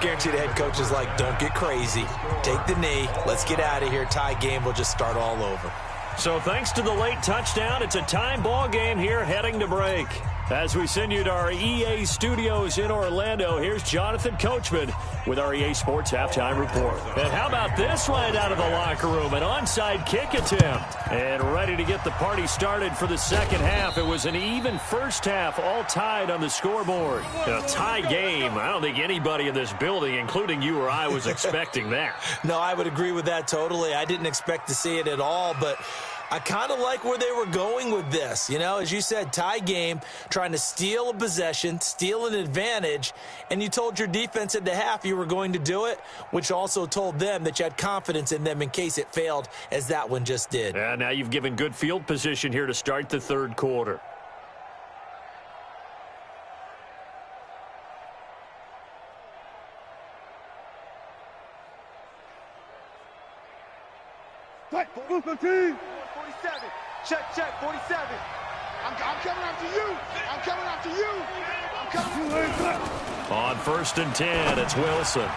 [SPEAKER 2] Guarantee the head coach is like, don't get crazy. Take the knee. Let's get out of here. Tie game. We'll just start all over.
[SPEAKER 1] So thanks to the late touchdown, it's a time ball game here heading to break. As we send you to our EA studios in Orlando, here's Jonathan Coachman with our EA Sports Halftime Report. And how about this right out of the locker room? An onside kick attempt. And ready to get the party started for the second half. It was an even first half, all tied on the scoreboard. A tie game. I don't think anybody in this building, including you or I, was expecting that.
[SPEAKER 2] No, I would agree with that totally. I didn't expect to see it at all, but I kind of like where they were going with this. You know, as you said, tie game, trying to steal a possession, steal an advantage, and you told your defense at the half you were going to do it, which also told them that you had confidence in them in case it failed, as that one just did.
[SPEAKER 1] And now you've given good field position here to start the third quarter.
[SPEAKER 5] Move the team.
[SPEAKER 4] 47. Check, 47.
[SPEAKER 5] I'm coming after you. I'm coming after you. I'm coming after you.
[SPEAKER 1] On 1st and 10, it's Wilson.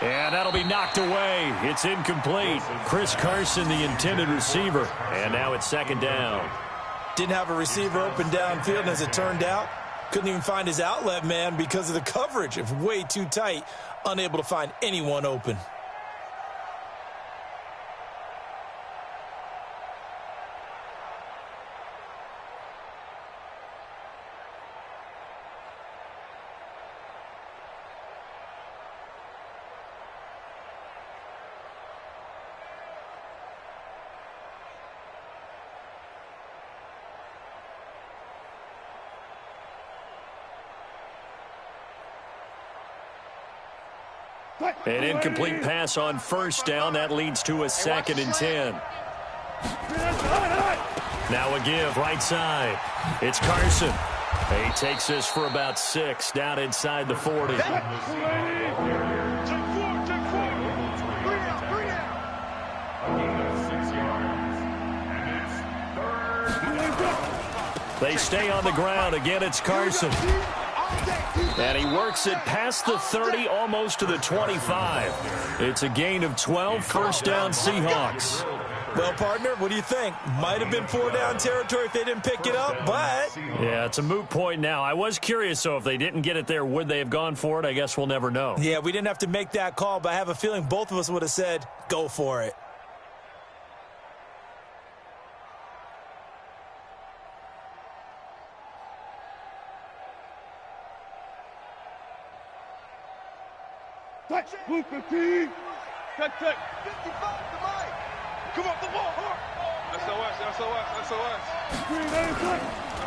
[SPEAKER 1] And that'll be knocked away. It's incomplete. Chris Carson, the intended receiver. And now it's 2nd down.
[SPEAKER 2] Didn't have a receiver open downfield, and as it turned out, couldn't even find his outlet man because of the coverage. It's way too tight, unable to find anyone open.
[SPEAKER 1] An incomplete pass on 1st down. That leads to a 2nd and 10. Now a give right side. It's Carson. He takes this for about 6 down inside the 40. They stay on the ground. Again, it's Carson. And he works it past the 30, almost to the 25. It's a gain of 12, 1st down Seahawks.
[SPEAKER 2] Well, partner, what do you think? Might have been 4-down territory if they didn't pick it up, but...
[SPEAKER 1] Yeah, it's a moot point now. I was curious, so if they didn't get it there, would they have gone for it? I guess we'll never know.
[SPEAKER 2] Yeah, we didn't have to make that call, but I have a feeling both of us would have said, go for it.
[SPEAKER 5] Move the team. Check.
[SPEAKER 4] 55 to Mike.
[SPEAKER 5] Come up the ball. SOS.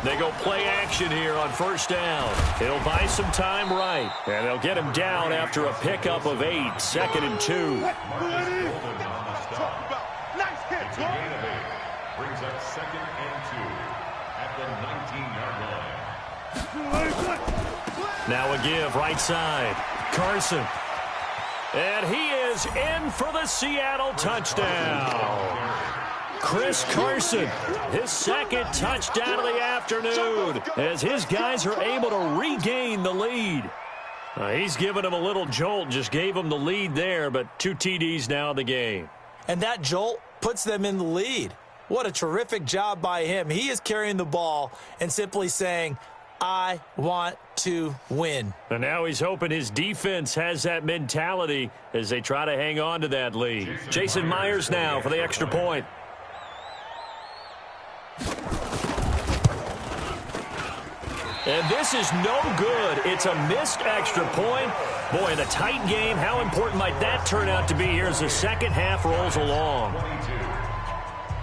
[SPEAKER 1] They go play action here on 1st down. It'll buy some time right. And they'll get him down after a pickup of 8. 2nd and 2.
[SPEAKER 5] Nice hit.
[SPEAKER 3] It's a gain of 8. Brings up 2nd and 2 at the 19-yard line.
[SPEAKER 1] Now a give right side. Carson. And he is in for the Seattle touchdown. Chris Carson, his 2nd touchdown of the afternoon, as his guys are able to regain the lead. He's given him a little jolt, just gave him the lead there, but 2 TDs now in the game.
[SPEAKER 2] And that jolt puts them in the lead. What a terrific job by him. He is carrying the ball and simply saying, I want to win.
[SPEAKER 1] And now he's hoping his defense has that mentality as they try to hang on to that lead. Jason Myers now for the extra point. And this is no good. It's a missed extra point. Boy, in a tight game, how important might that turn out to be here as the second half rolls along?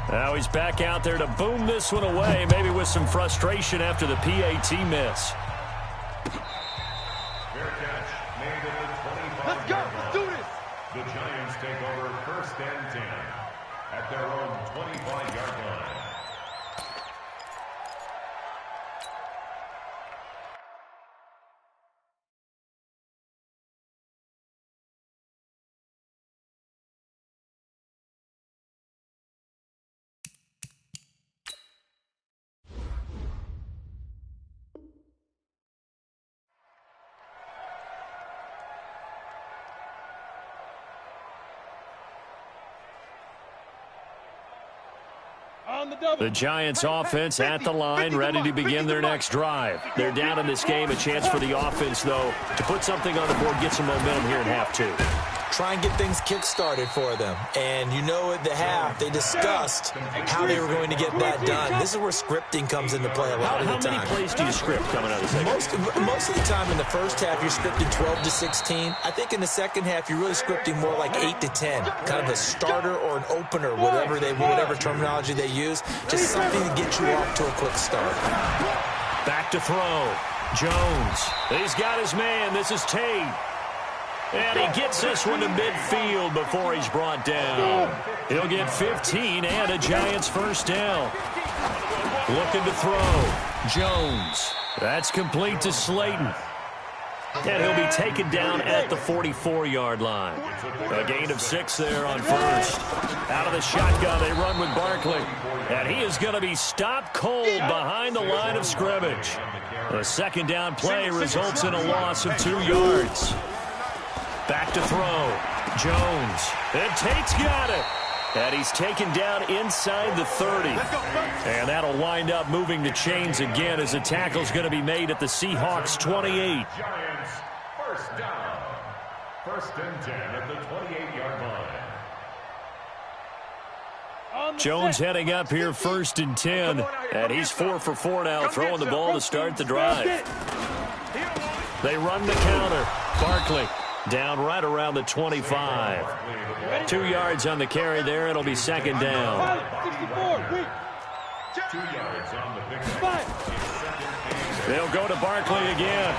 [SPEAKER 1] Now he's back out there to boom this one away, maybe with some frustration after the PAT miss.
[SPEAKER 3] Fair catch made at the 25.
[SPEAKER 4] Let's go. Let's do this.
[SPEAKER 3] The Giants take over 1st and 10 at their own 25-yard line.
[SPEAKER 1] The Giants offense at the line, ready to begin their next drive. They're down in this game. A chance for the offense, though, to put something on the board, get some momentum here in half two.
[SPEAKER 2] Try and get things kick-started for them. And you know at the half, they discussed how they were going to get that done. This is where scripting comes into play a lot of the time.
[SPEAKER 1] How many plays do you script coming out of the second?
[SPEAKER 2] Most of the time in the first half, you're scripting 12 to 16. I think in the second half, you're really scripting more like 8 to 10. Kind of a starter or an opener, whatever terminology they use. Just something to get you off to a quick start.
[SPEAKER 1] Back to throw. Jones. He's got his man. This is Tate. And he gets this one to midfield before he's brought down. He'll get 15 and a Giants first down. Looking to throw. Jones. That's complete to Slayton. And he'll be taken down at the 44-yard line. A gain of 6 there on first. Out of the shotgun, they run with Barkley. And he is going to be stopped cold behind the line of scrimmage. The second down play results in a loss of 2 yards. Back to throw. Jones. And Tate's got it. And he's taken down inside the 30. And that'll wind up moving the chains again as the tackle's going to be made at the Seahawks 28.
[SPEAKER 3] Giants, first down. First and 10 at the 28-yard line.
[SPEAKER 1] Jones heading up here first and 10. And he's 4 for 4 now, throwing the ball to start the drive. They run the counter. Barkley down right around the 25. 2 yards on the carry there. It'll be second down.
[SPEAKER 3] 2 yards on the pickup.
[SPEAKER 1] They'll go to Barkley again.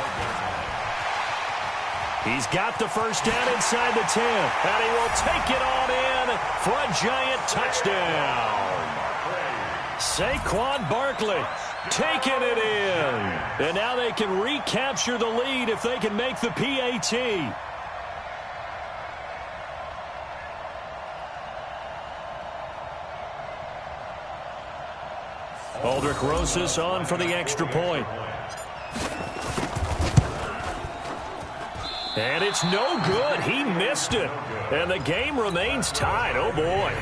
[SPEAKER 1] He's got the first down inside the 10. And he will take it on in for a Giant touchdown. Saquon Barkley taking it in. And now they can recapture the lead if they can make the PAT. Aldrich Rosas on for the extra point. And it's no good. He missed it. And the game remains tied. Oh, boy.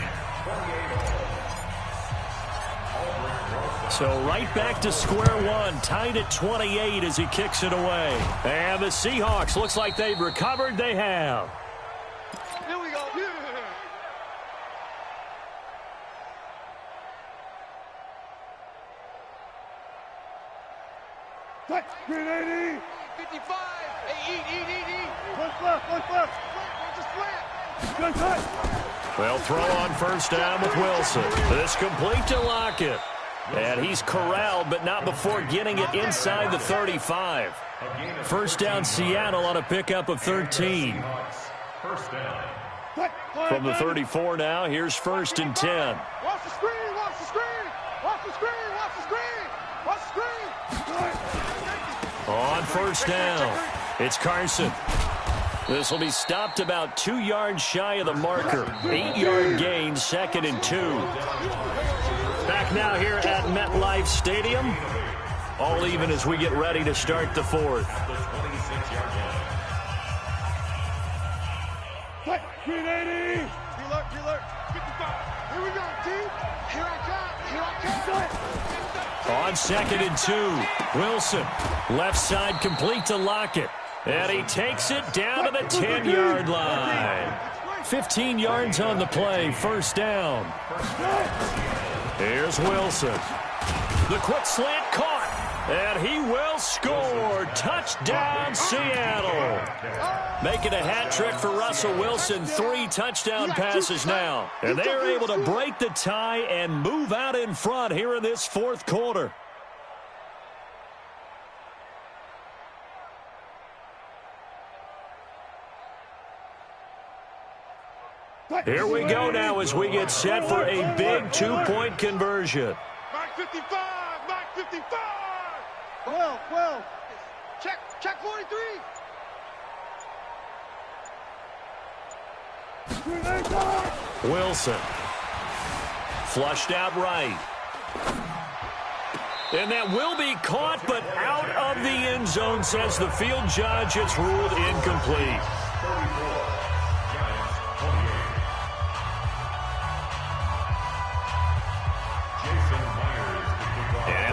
[SPEAKER 1] So right back to square one. Tied at 28 as he kicks it away. And the Seahawks, looks like they've recovered. They have.
[SPEAKER 5] Here we go. Green 80. 55. Hey, eat. One left. Just left.
[SPEAKER 1] Well, throw on first down with Wilson. This complete to Lockett. And he's corralled, but not before getting it inside the 35. First down Seattle on a pickup of 13.
[SPEAKER 3] First down.
[SPEAKER 1] From the 34 now, here's first and 10.
[SPEAKER 5] Watch the screen.
[SPEAKER 1] On first down, it's Carson. This will be stopped about 2 yards shy of the marker. 8-yard gain, second and 2. Back now here at MetLife Stadium. All even as we get ready to start the fourth.
[SPEAKER 5] Green 80. Alert. 55. Here we go, team. Here I come.
[SPEAKER 1] On second and 2, Wilson. Left side complete to Lockett. And he takes it down to the 10-yard line. 15 yards on the play, first down. Here's Wilson. The quick slant caught. And he will score. Touchdown, Seattle. Making a hat trick for Russell Wilson. 3 touchdown passes now. And they are able to break the tie and move out in front here in this fourth quarter. Here we go now as we get set for a big 2-point conversion.
[SPEAKER 5] Mark 55. 12. Check 43.
[SPEAKER 1] Wilson. Flushed out right. And that will be caught, but out of the end zone, says the field judge. It's ruled incomplete.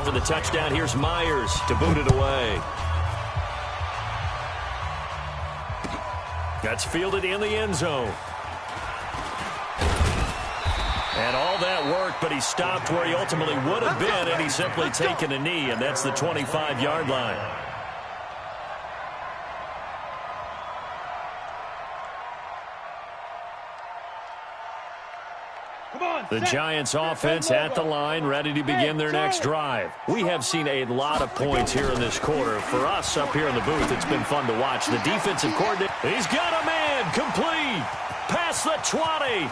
[SPEAKER 1] after the touchdown, here's Myers to boot it away. That's fielded in the end zone. And all that work, but he stopped where he ultimately would have been, and he's simply taken a knee, and that's the 25-yard line. The Giants offense at the line, ready to begin their next drive. We have seen a lot of points here in this quarter. For us up here in the booth, it's been fun to watch. The defensive coordinator, he's got a man, complete, past the 20,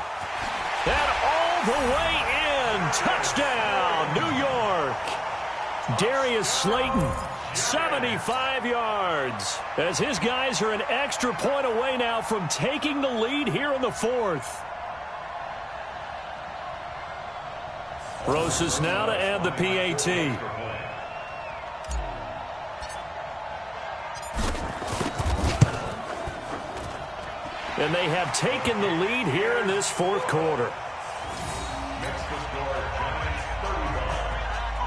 [SPEAKER 1] and all the way in. Touchdown, New York. Darius Slayton, 75 yards, as his guys are an extra point away now from taking the lead here in the fourth. Rosas now to add the PAT. And they have taken the lead here in this fourth quarter.
[SPEAKER 3] Next to score, Giants 31,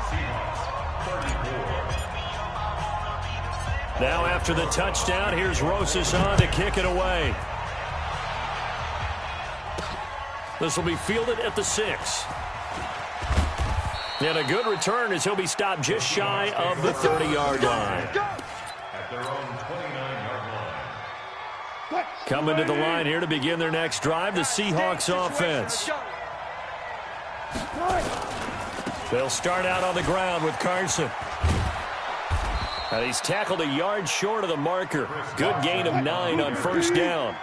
[SPEAKER 3] Seahawks 34.
[SPEAKER 1] Now after the touchdown, here's Rosas on to kick it away. This will be fielded at the 6. And a good return as he'll be stopped just shy of the 30-yard line.
[SPEAKER 3] At their own 29-yard line.
[SPEAKER 1] Coming to the line here to begin their next drive, the Seahawks offense. They'll start out on the ground with Carson. And he's tackled a yard short of the marker. Good gain of 9 on first down.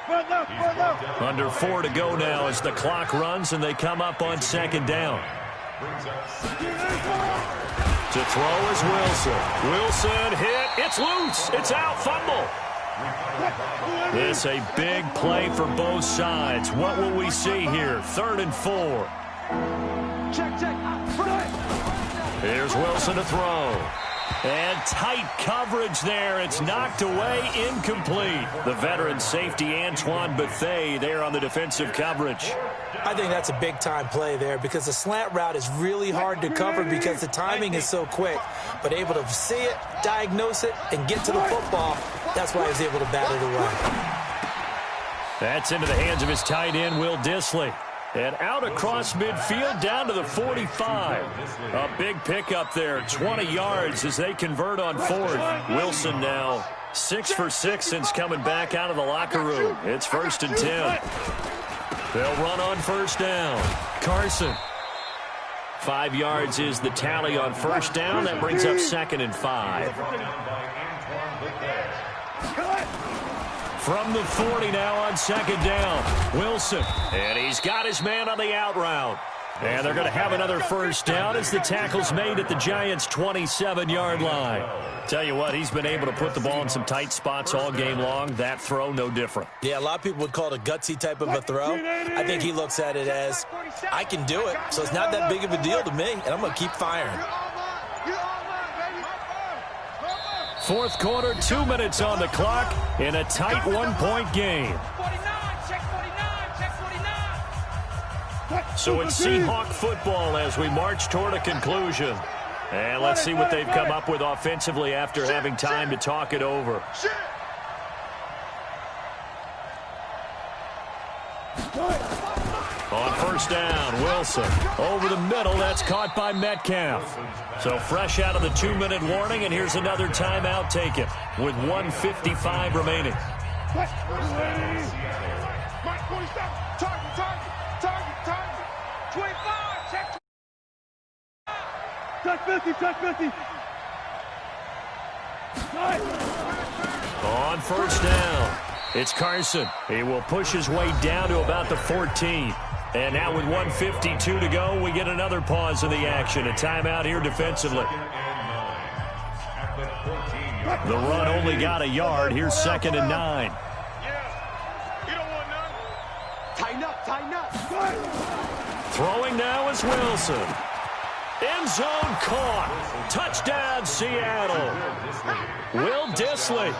[SPEAKER 1] Under 4 to go now as the clock runs and they come up on second down. To throw is Wilson. Wilson hit. It's loose. It's out. Fumble. This a big play for both sides. What will we see here? 3rd and 4. Here's Wilson to throw. And tight coverage there. It's knocked away, incomplete. The veteran safety Antoine Bethea there on the defensive coverage.
[SPEAKER 2] I think that's a big-time play there because the slant route is really hard to cover because the timing is so quick. But able to see it, diagnose it, and get to the football, that's why he was able to bat it away.
[SPEAKER 1] That's into the hands of his tight end, Will Dissly. And out across midfield down to the 45. A big pickup there, 20 yards as they convert on 4th. Wilson now 6 for 6 since coming back out of the locker room. It's 1st and 10. They'll run on first down. Carson. 5 yards is the tally on first down. That brings up 2nd and 5. From the 40 now on second down. Wilson. And he's got his man on the out route. And they're going to have another first down as the tackle's made at the Giants' 27-yard line. Tell you what, he's been able to put the ball in some tight spots all game long. That throw, no different.
[SPEAKER 2] Yeah, a lot of people would call it a gutsy type of a throw. I think he looks at it as, I can do it, so it's not that big of a deal to me, and I'm going to keep firing.
[SPEAKER 1] Fourth quarter, 2 minutes on the clock in a tight one-point game. So it's Seahawk football as we march toward a conclusion. And let's see what they've come up with offensively after having time to talk it over. On first down, Wilson. Over the middle, that's caught by Metcalf. So fresh out of the 2-minute warning, and here's another timeout taken with 1:55 remaining. On first down, it's Carson. He will push his way down to about the 14. And now with 1:52 to go, we get another pause in the action. A timeout here defensively. The run only got a yard. Here's 2nd and 9.
[SPEAKER 4] Tighten up, tighten up.
[SPEAKER 1] Throwing now is Wilson. End zone caught. Touchdown, Seattle. Will Dissly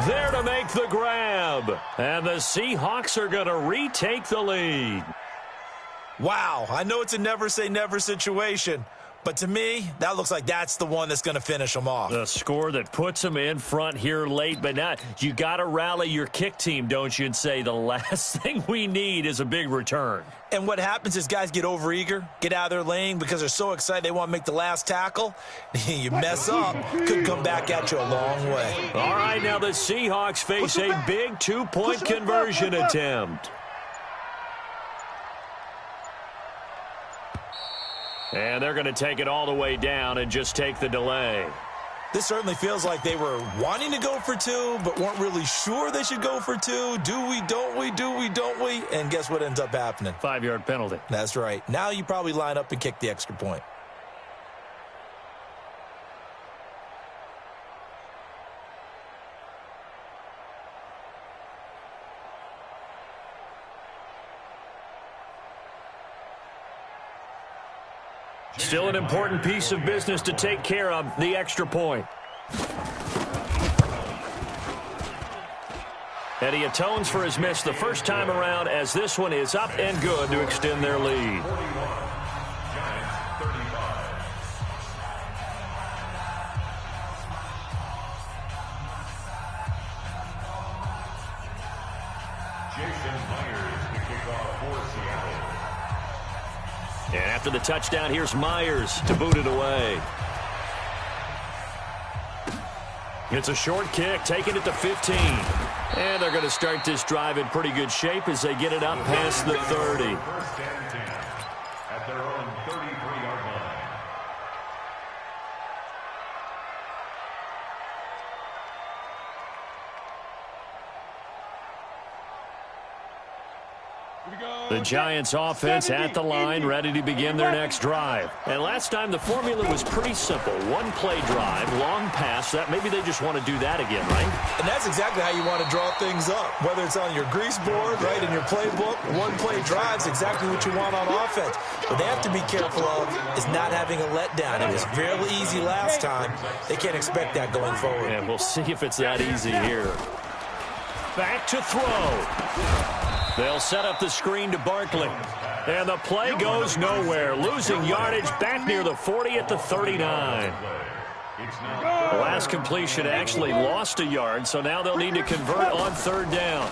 [SPEAKER 1] there to make the grab. And the Seahawks are going to retake the lead.
[SPEAKER 2] Wow, I know it's a never say never situation, But to me, that looks like that's the one that's going to finish them off.
[SPEAKER 1] The score that puts them in front here late, but now you got to rally your kick team, don't you, and say the last thing we need is a big return.
[SPEAKER 2] And what happens is guys get overeager, get out of their lane because they're so excited they want to make the last tackle. You mess up, could come back at you a long way.
[SPEAKER 1] All right, now the Seahawks face a big two-point conversion attempt. And they're going to take it all the way down and just take the delay.
[SPEAKER 2] This certainly feels like they were wanting to go for two, but weren't really sure they should go for two. Do we, don't we, do we, don't we? And guess what ends up happening?
[SPEAKER 1] 5-yard penalty.
[SPEAKER 2] That's right. Now you probably line up and kick the extra point.
[SPEAKER 1] Still an important piece of business to take care of, the extra point. And he atones for his miss the first time around as this one is up and good to extend their lead. And after the touchdown, here's Myers to boot it away. It's a short kick, taking it to 15. And they're going to start this drive in pretty good shape as they get it up past the 30.
[SPEAKER 3] At their own 33-yard line.
[SPEAKER 1] The Giants offense at the line, ready to begin their next drive. And last time the formula was pretty simple. One play drive, long pass. That maybe they just want to do that again, right?
[SPEAKER 2] And that's exactly how you want to draw things up. Whether it's on your grease board, right, in your playbook, one play drive's exactly what you want on offense. What they have to be careful of is not having a letdown. It was fairly easy last time. They can't expect that going forward.
[SPEAKER 1] And we'll see if it's that easy here. Back to throw. They'll set up the screen to Barkley. And the play goes nowhere. Losing yardage back near the 40 at the 39. The last completion actually lost a yard, so now they'll need to convert on third down.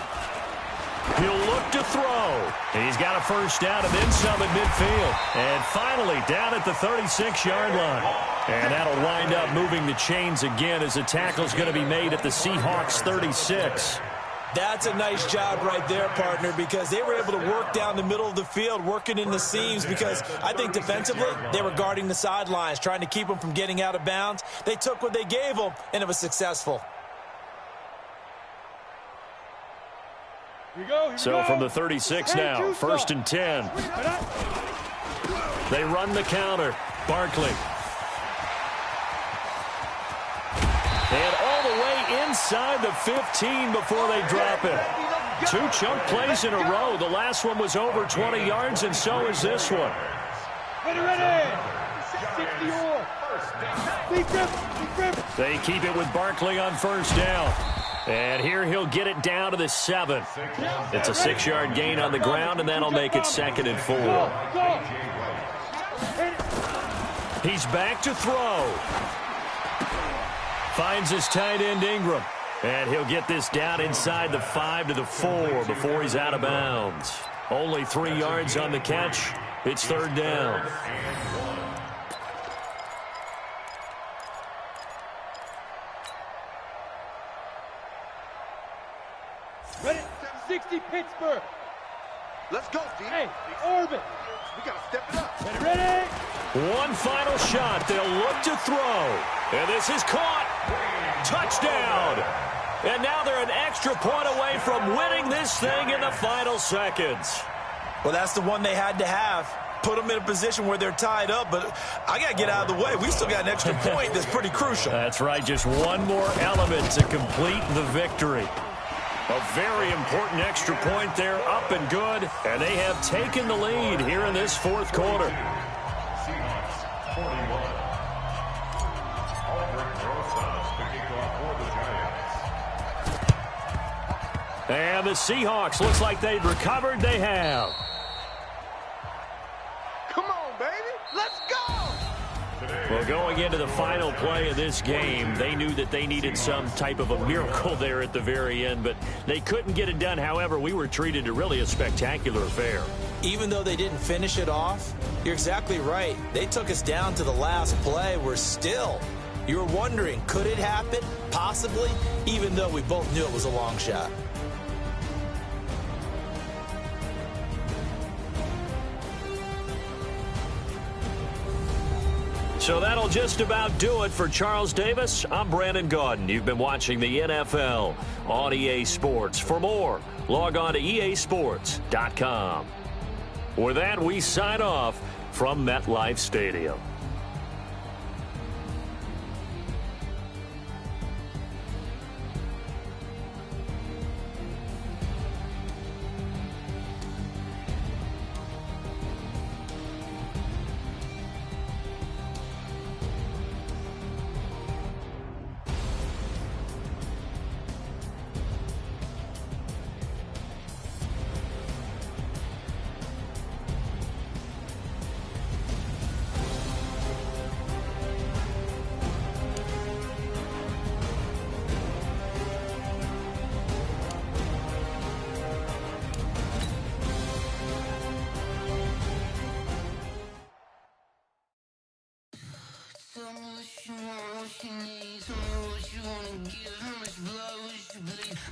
[SPEAKER 1] He'll look to throw. He's got a first down and then some at midfield. And finally down at the 36-yard line. And that'll wind up moving the chains again as the tackle's going to be made at the Seahawks 36.
[SPEAKER 2] That's a nice job right there, partner, because they were able to work down the middle of the field, working in the seams, because I think defensively they were guarding the sidelines, trying to keep them from getting out of bounds. They took what they gave them, and it was successful.
[SPEAKER 1] So from the 36 now, 1st and 10. They run the counter. Barkley. And all the way inside the 15 before they drop it. Two chunk plays in a row. The last one was over 20 yards, and so is this one. They keep it with Barkley on first down. And here he'll get it down to the 7. It's a 6-yard gain on the ground, and that'll make it 2nd and 4. He's back to throw. Finds his tight end, Ingram. And he'll get this down inside the 5 to the 4 before he's out of bounds. Only 3 yards on the catch. It's third down.
[SPEAKER 5] Ready? 60 Pittsburgh.
[SPEAKER 4] Let's go, D.
[SPEAKER 5] Hey, orbit.
[SPEAKER 4] We got to step it up.
[SPEAKER 5] Ready?
[SPEAKER 1] One final shot. They'll look to throw. And this is caught. Touchdown. And now they're an extra point away from winning this thing in the final seconds.
[SPEAKER 2] Well, that's the one they had to have. Put them in a position where they're tied up, but I got to get out of the way. We still got an extra point that's pretty crucial.
[SPEAKER 1] That's right. Just one more element to complete the victory. A very important extra point there, up and good. And they have taken the lead here in this fourth quarter.
[SPEAKER 3] Seahawks 41. Albert Rosas to kick off for the Giants.
[SPEAKER 1] And the Seahawks, looks like they've recovered. They have.
[SPEAKER 4] Come on, baby. Let's go.
[SPEAKER 1] Well, going into the final play of this game, they knew that they needed some type of a miracle there at the very end, but they couldn't get it done. However, we were treated to really a spectacular affair.
[SPEAKER 2] Even though they didn't finish it off, you're exactly right. They took us down to the last play. We're still. You were wondering, could it happen? Possibly, even though we both knew it was a long shot.
[SPEAKER 1] So that'll just about do it for Charles Davis. I'm Brandon Gaudin. You've been watching the NFL on EA Sports. For more, log on to easports.com. With that, we sign off from MetLife Stadium.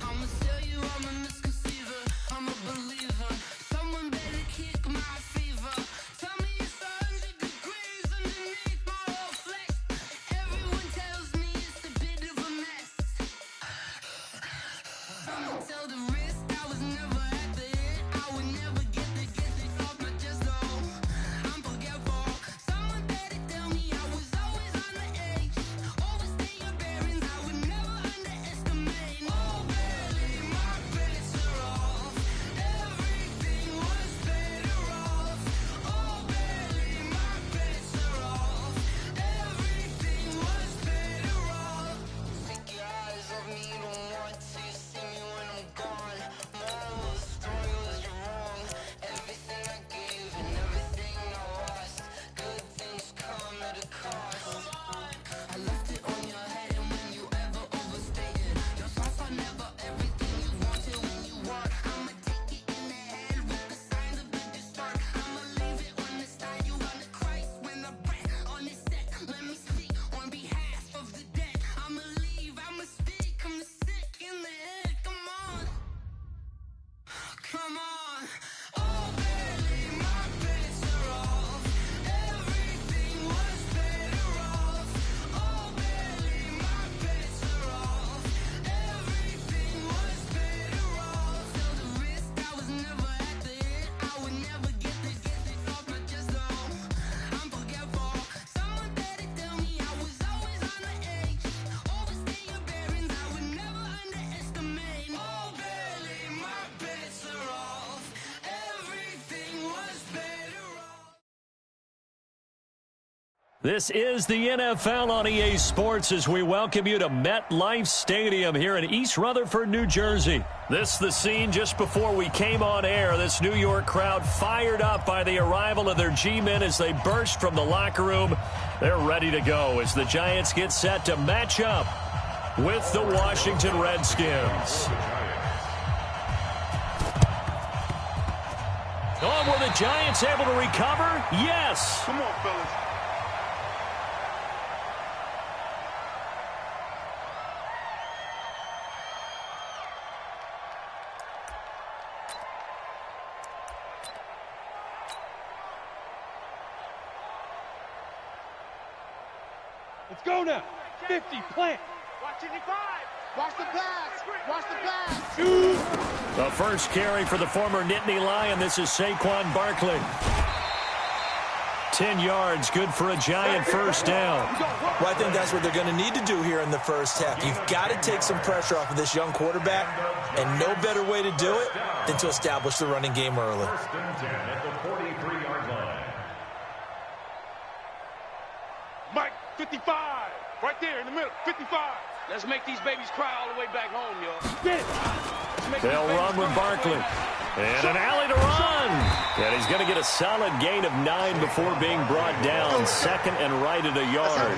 [SPEAKER 8] I'ma tell you I'm a misconceiver, I'm a believer. Someone better kick my fever. Tell me it's 100 degrees underneath my whole flesh. Everyone tells me it's a bit of a mess. I'ma tell the risk I was never at the end. I would never get this off my chest though. I'm forgetful. Someone better tell me I was always on the edge. Overstay your bearings, I would never underestimate. Oh barely, my bets are off. Everything was better off. Oh barely, my bets are off. Everything was better off. Take your eyes off me, don't want to see me when I'm gone. Moral of the story was you're wrong. Everything I gave and everything I lost. Good things come at a cost. I left it on your head and when you ever overstated. Your thoughts are never everything you wanted when you want. I'ma take it in the head with the signs of the distort. I'ma leave it on the side. You run the Christ when the breath on this set. Let me speak on behalf of the dead. I'ma leave, I'ma speak. I'm sick in the head. Come on. Come on. Oh, barely, my bets are off. Everything was better off. Oh, barely, my bets are off. Everything was better off. Till the risk, I was never at the end. I would never get this off my chest though. I'm forgetful. Someone better tell me I was always on the edge. Overstay your bearings, I would never underestimate. Oh, barely, my bets are off. Everything was better off.
[SPEAKER 1] This is the NFL on EA Sports as we welcome you to MetLife Stadium here in East Rutherford, New Jersey. This is the scene just before we came on air. This New York crowd fired up by the arrival of their G-men as they burst from the locker room. They're ready to go as the Giants get set to match up with the Washington Redskins. Oh, were the Giants able to recover? Yes.
[SPEAKER 5] Come on, fellas. Let's go now. 50, plant.
[SPEAKER 4] Watch 55. Watch the pass. Watch the pass.
[SPEAKER 5] Shoot.
[SPEAKER 1] The first carry for the former Nittany Lion. This is Saquon Barkley. 10 yards, good for a Giant first down.
[SPEAKER 2] Well, I think that's what they're going to need to do here in the first half. You've got to take some pressure off of this young quarterback, and no better way to do it than to establish the running game early.
[SPEAKER 3] First and 10 at the 43-yard line.
[SPEAKER 5] Mike, 55. Right there in the middle. 55.
[SPEAKER 9] Let's make these babies cry all the way back home, y'all.
[SPEAKER 5] Get it.
[SPEAKER 1] They'll run with Barkley. And an alley to run. And he's going to get a solid gain of 9 before being brought down. Second and right at a yard.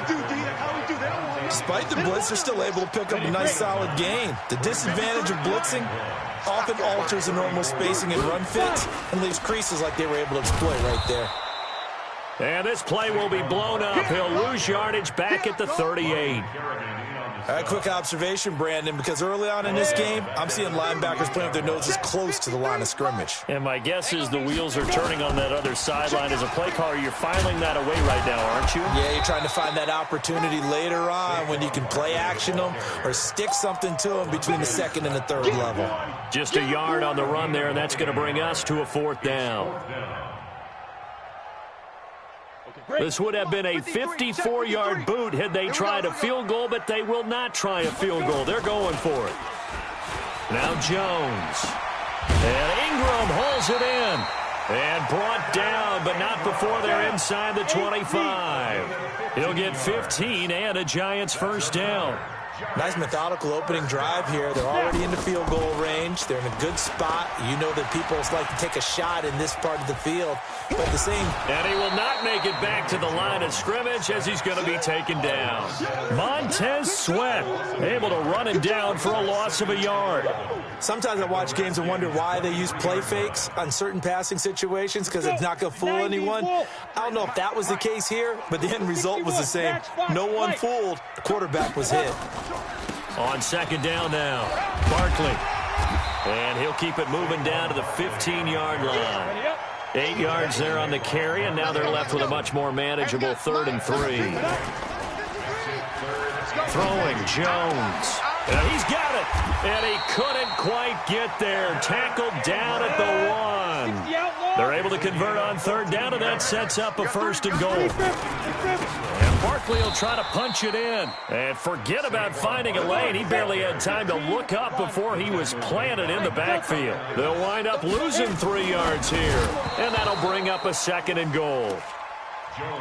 [SPEAKER 2] Despite the blitz, they're still able to pick up a nice solid gain. The disadvantage of blitzing often alters the normal spacing and run fits and leaves creases like they were able to exploit right there.
[SPEAKER 1] And this play will be blown up. He'll lose yardage back at the 38.
[SPEAKER 2] A quick observation, Brandon, because early on in this game, I'm seeing linebackers playing with their noses close to the line of scrimmage.
[SPEAKER 1] And my guess is the wheels are turning on that other sideline. As a play caller, you're filing that away right now, aren't you?
[SPEAKER 2] Yeah, you're trying to find that opportunity later on when you can play action them or stick something to them between the second and the third level.
[SPEAKER 1] Just a yard on the run there, and that's going to bring us to a 4th down. This would have been a 54-yard boot had they tried a field goal, but they will not try a field goal. They're going for it. Now Jones. And Ingram holds it in. And brought down, but not before they're inside the 25. He'll get 15 and a Giants first down.
[SPEAKER 2] Nice methodical opening drive here. They're already in the field goal range. They're in a good spot. You know that people like to take a shot in this part of the field. But the same.
[SPEAKER 1] And he will not make it back to the line of scrimmage as he's going to be taken down. Montez Sweat able to run him down for a loss of a yard.
[SPEAKER 2] Sometimes I watch games and wonder why they use play fakes on certain passing situations because it's not going to fool anyone. I don't know if that was the case here, but the end result was the same. No one fooled. The quarterback was hit.
[SPEAKER 1] On second down now, Barkley. And he'll keep it moving down to the 15-yard line. 8 yards there on the carry, and now they're left with a much more manageable 3rd and 3. Throwing Jones. And he's got it. And he couldn't quite get there. Tackled down at the 1. They're able to convert on 3rd down, and that sets up a 1st and goal. And Barkley will try to punch it in. And forget about finding a lane. He barely had time to look up before he was planted in the backfield. They'll wind up losing 3 yards here. And that'll bring up a 2nd and goal.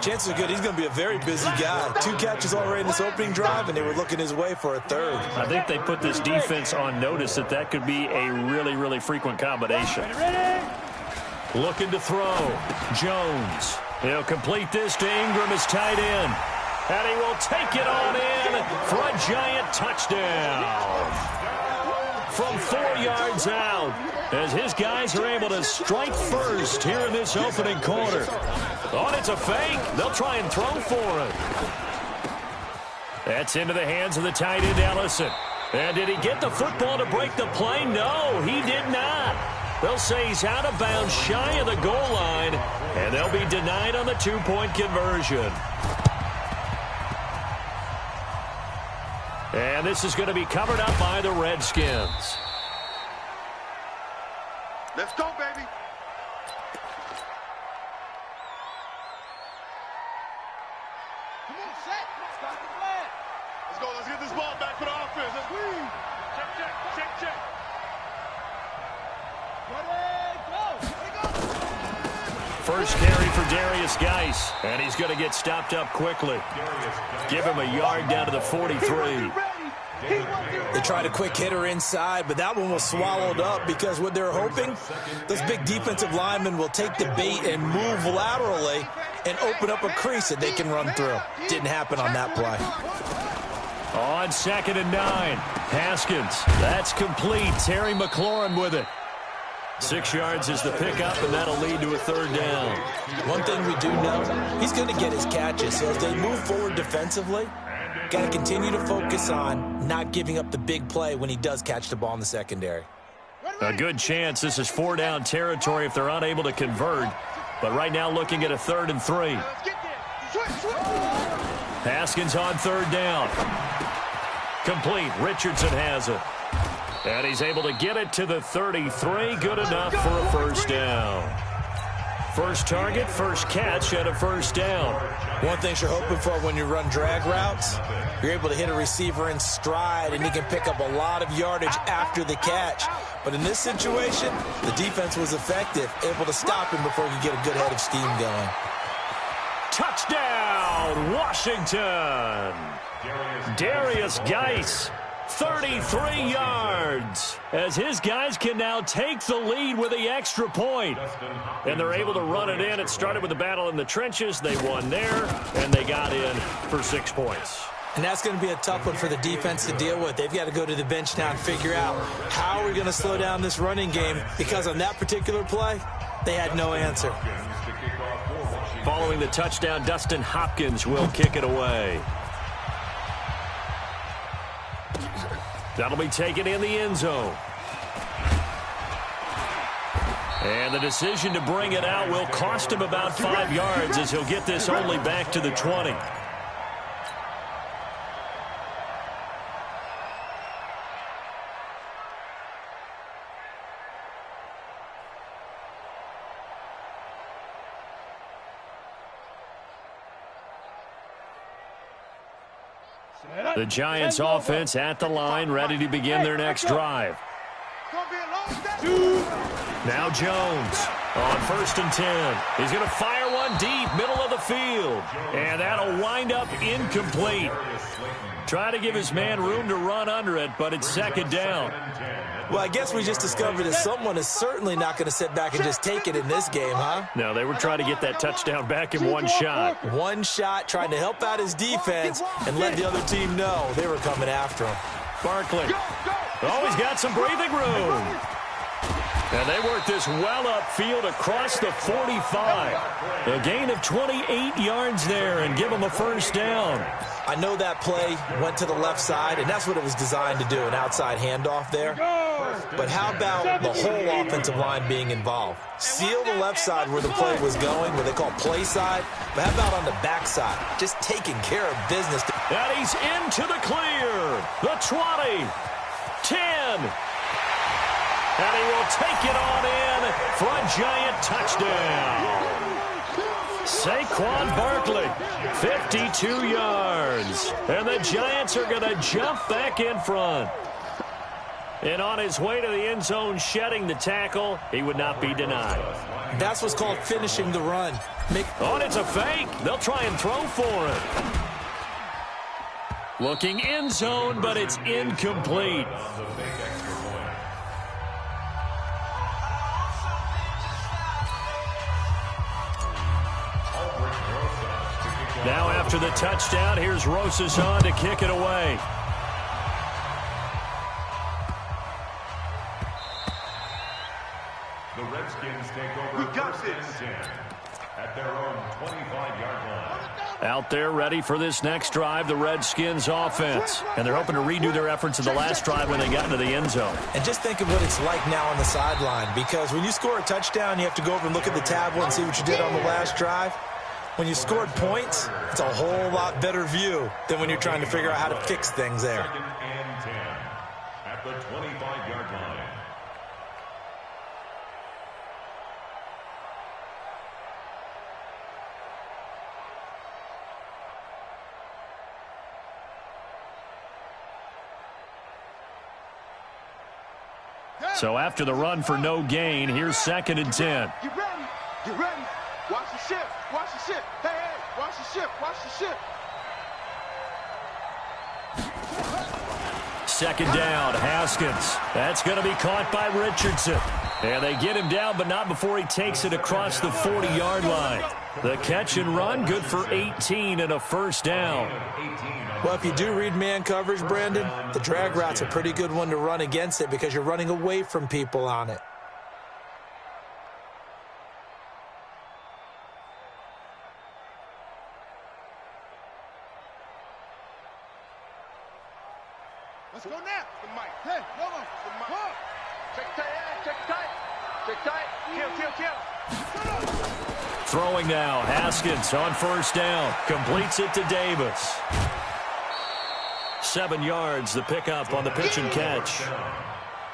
[SPEAKER 2] Chances are good he's going to be a very busy guy. 2 catches already in this opening drive, and they were looking his way for a 3rd.
[SPEAKER 1] I think they put this defense on notice that could be a really, really frequent combination. Looking to throw. Jones. He'll complete this to Ingram, his tight end. And he will take it on in for a Giant touchdown. From 4 yards out, as his guys are able to strike first here in this opening quarter. Oh, it's a fake. They'll try and throw for it. That's into the hands of the tight end, Ellison. And did he get the football to break the play? No, he did not. They'll say he's out of bounds shy of the goal line, and they'll be denied on the 2-point conversion. And this is going to be covered up by the Redskins.
[SPEAKER 5] Let's go, baby. Come on, set. Start the flag. Let's go. Let's get this ball back for the offense. Let's win. Check, check, check, check. Ready, go. Ready, go.
[SPEAKER 1] First carry for Darius Geis, and he's going to get stopped up quickly. Give him a yard down to the 43.
[SPEAKER 2] They tried a quick hitter inside, but that one was swallowed up because what they're hoping, those big defensive linemen will take the bait and move laterally and open up a crease that they can run through. Didn't happen on that play.
[SPEAKER 1] On 2nd and 9, Haskins. That's complete. Terry McLaurin with it. 6 yards is the pickup, and that'll lead to a 3rd down.
[SPEAKER 2] One thing we do know, he's going to get his catches. So as they move forward defensively, got to continue to focus on not giving up the big play when he does catch the ball in the secondary.
[SPEAKER 1] A good chance this is 4-down territory if they're unable to convert. But right now looking at a 3rd and 3. Haskins on 3rd down. Complete. Richardson has it. And he's able to get it to the 33. Good enough for a 1st down. First target, first catch at a 1st down.
[SPEAKER 2] One thing you're hoping for when you run drag routes, you're able to hit a receiver in stride, and he can pick up a lot of yardage after the catch. But in this situation, the defense was effective, able to stop him before he could get a good head of steam going.
[SPEAKER 1] Touchdown, Washington! Darius Geis 33 yards, as his guys can now take the lead with the extra point. And they're able to run it in. It started with a battle in the trenches. They won there, and they got in for 6 points.
[SPEAKER 2] And that's going to be a tough one for the defense to deal with. They've got to go to the bench now and figure out how are we going to slow down this running game, because on that particular play, they had no answer.
[SPEAKER 1] Following the touchdown, Dustin Hopkins will kick it away. That'll be taken in the end zone. And the decision to bring it out will cost him about 5 yards, as he'll get this only back to the 20. The Giants offense at the line, ready to begin their next drive. Now Jones on 1st and 10. He's going to fire one deep, middle of the field. And that'll wind up incomplete. Try to give his man room to run under it, but it's 2nd down.
[SPEAKER 2] Well, I guess we just discovered that someone is certainly not going to sit back and just take it in this game, huh?
[SPEAKER 1] No, they were trying to get that touchdown back in one shot.
[SPEAKER 2] One shot, trying to help out his defense and let the other team know they were coming after him.
[SPEAKER 1] Barkley. Oh, he's got some breathing room. And they work this well upfield across the 45. A gain of 28 yards there and give them a 1st down.
[SPEAKER 2] I know that play went to the left side, and that's what it was designed to do, an outside handoff there. But how about the whole offensive line being involved? Seal the left side where the play was going, what they call play side. But how about on the back side? Just taking care of business.
[SPEAKER 1] And he's into the clear. The 20. 10. And he will take it on in for a Giant touchdown. Saquon Barkley, 52 yards. And the Giants are going to jump back in front. And on his way to the end zone, shedding the tackle, he would not be denied.
[SPEAKER 2] That's what's called finishing the run.
[SPEAKER 1] Oh, and it's a fake. They'll try and throw for it. Looking end zone, but it's incomplete. Now after the touchdown, here's Rosas on to kick it away.
[SPEAKER 3] The Redskins take over first and 10 at their own 25-yard line.
[SPEAKER 1] Out there ready for this next drive, the Redskins offense. And they're hoping to redo their efforts in the last drive when they got into the end zone.
[SPEAKER 2] And just think of what it's like now on the sideline, because when you score a touchdown, you have to go over and look at the tablet and see what you did on the last drive. When you scored points, it's a whole lot better view than when you're trying to figure out how to fix things there.
[SPEAKER 3] 2nd and 10 at the 25-yard line.
[SPEAKER 1] So after the run for no gain, here's 2nd and 10.
[SPEAKER 4] Get ready. Get ready. Watch the ship. Watch the ship. Hey, hey. Watch the ship. Watch the ship.
[SPEAKER 1] 2nd down, Haskins. That's going to be caught by Richardson. And they get him down, but not before he takes it across the 40-yard line. The catch and run, good for 18 and a 1st down.
[SPEAKER 2] Well, if you do read man coverage, Brandon, the drag route's a pretty good one to run against it because you're running away from people on it.
[SPEAKER 5] Let's go now. The mic. Hey, hold on. The mic.
[SPEAKER 4] Check tight. Check tight. Check tight. Kill.
[SPEAKER 1] Throwing now, Haskins on 1st down. Completes it to Davis. 7 yards, the pickup on the pitch and catch.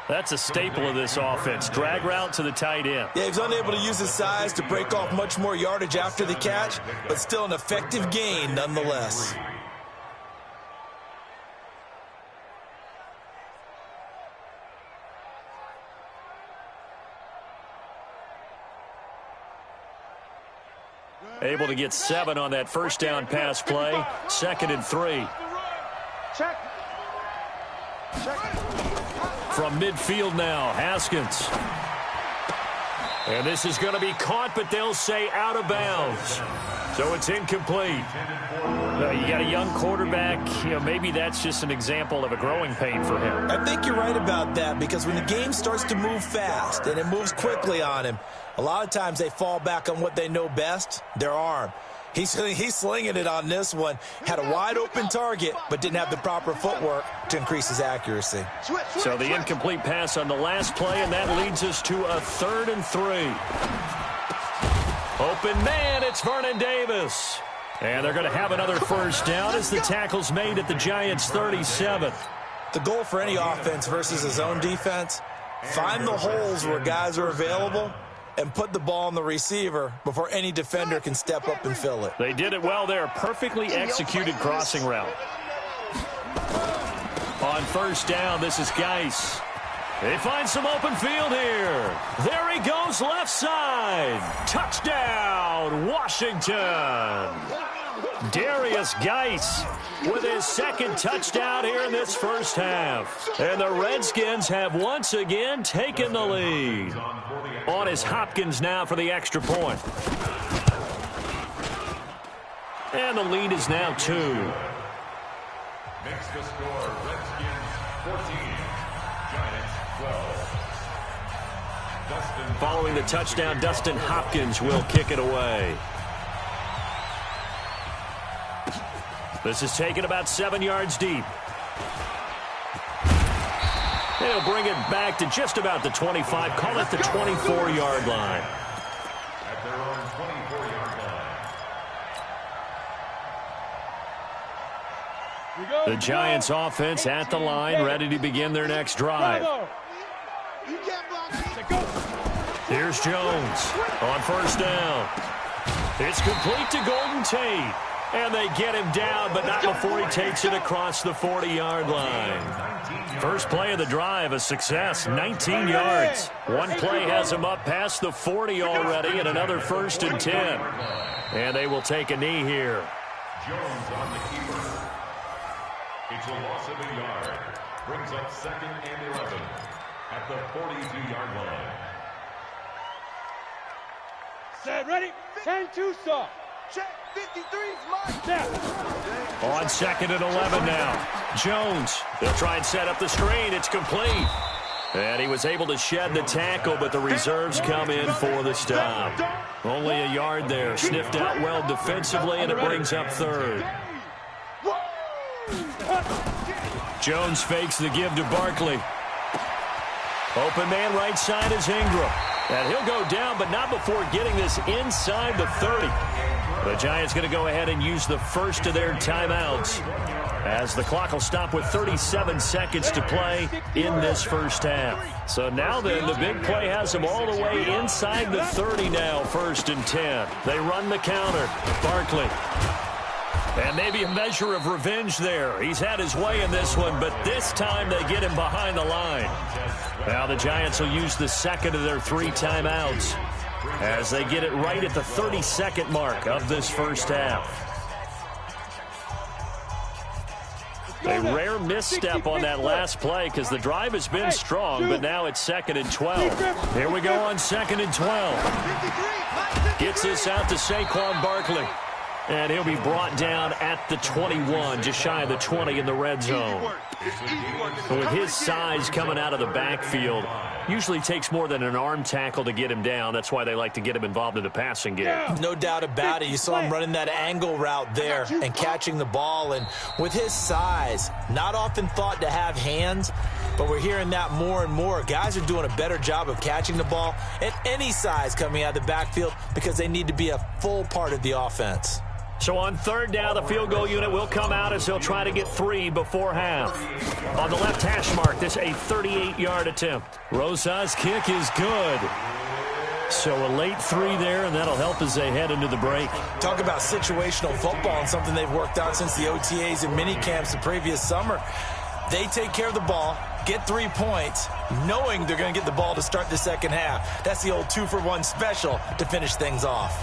[SPEAKER 1] That's a staple of this offense. Drag route to the tight end.
[SPEAKER 2] Yeah, he's unable to use his size to break off much more yardage after the catch, but still an effective gain nonetheless.
[SPEAKER 1] Able to get 7 on that 1st down pass play. 2nd and 3.
[SPEAKER 4] Check.
[SPEAKER 1] From midfield now, Haskins. And this is going to be caught, but they'll say out of bounds. So it's incomplete. You got a young quarterback. Maybe that's just an example of a growing pain for him.
[SPEAKER 2] I think you're right about that, because when the game starts to move fast and it moves quickly on him, a lot of times they fall back on what they know best, their arm. He's slinging it on this one. Had a wide-open target, but didn't have the proper footwork to increase his accuracy.
[SPEAKER 1] So the incomplete pass on the last play, and that leads us to a 3rd and 3. Open man, it's Vernon Davis. And they're going to have another first down as the tackle's made at the Giants' 37.
[SPEAKER 2] The goal for any offense versus a zone defense, find the holes where guys are available and put the ball on the receiver before any defender can step up and fill it.
[SPEAKER 1] They did it well there. Perfectly executed crossing route. On first down, this is Geis. They find some open field here. There he goes, left side. Touchdown, Washington. Darius Geis with his 2nd touchdown here in this first half. And the Redskins have once again taken the lead. On is Hopkins now for the extra point. And the lead is now 2.
[SPEAKER 3] Makes the score Redskins 14, Giants 12.
[SPEAKER 1] Following the touchdown, Dustin Hopkins will kick it away. This is taken about 7 yards deep. They'll bring it back to just about the 25. Call it the 24-yard line.
[SPEAKER 3] At their own 24-yard line.
[SPEAKER 1] The Giants offense at the line, ready to begin their next drive. Here's Jones on first down. It's complete to Golden Tate. And they get him down, but not before he takes it across the 40-yard line. First play of the drive, a success, 19 yards. One play has him up past the 40 already, and another 1st and 10. And they will take a knee here.
[SPEAKER 3] Jones on the keeper. It's a loss of a yard. Brings up 2nd and 11 at the 42-yard line.
[SPEAKER 5] Set, ready, 10-2 stop.
[SPEAKER 4] Check, 53's mine.
[SPEAKER 1] On 2nd and 11 now. Jones, they'll try and set up the screen. It's complete. And he was able to shed the tackle, but the reserves come in for the stop. Only a yard there. Sniffed out well defensively, and it brings up 3rd. Jones fakes the give to Barkley. Open man right side is Ingram. And he'll go down, but not before getting this inside the 30. The Giants going to go ahead and use the first of their timeouts, as the clock will stop with 37 seconds to play in this first half. So now then, the big play has them all the way inside the 30 now, 1st and 10. They run the counter. Barkley. And maybe a measure of revenge there. He's had his way in this one, but this time they get him behind the line. Now the Giants will use the 2nd of their 3 timeouts as they get it right at the 32nd mark of this first half. A rare misstep on that last play because the drive has been strong, but now it's 2nd and 12. Here we go on 2nd and 12. Gets this out to Saquon Barkley. And he'll be brought down at the 21, just shy of the 20 in the red zone. With his size coming out of the backfield, usually takes more than an arm tackle to get him down. That's why they like to get him involved in the passing game.
[SPEAKER 2] No doubt about it. You saw him running that angle route there and catching the ball. And with his size, not often thought to have hands, but we're hearing that more and more. Guys are doing a better job of catching the ball at any size coming out of the backfield because they need to be a full part of the offense.
[SPEAKER 1] So on 3rd down, the field goal unit will come out as they'll try to get 3 before half. On the left hash mark, this a 38-yard attempt. Rosa's kick is good. So a late 3 there, and that'll help as they head into the break.
[SPEAKER 2] Talk about situational football and something they've worked on since the OTAs and mini camps the previous summer. They take care of the ball, get 3 points, knowing they're going to get the ball to start the second half. That's the old 2-for-1 special to finish things off.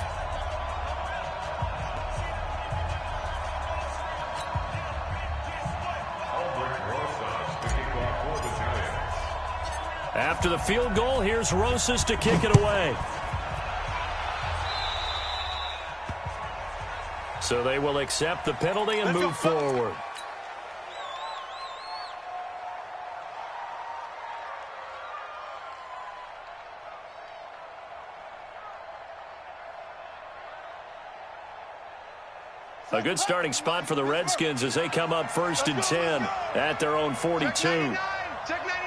[SPEAKER 1] After the field goal, here's Rosas to kick it away. So they will accept the penalty and move forward. A good starting spot for the Redskins as they come up 1st and 10 at their own 42.
[SPEAKER 5] Check 99.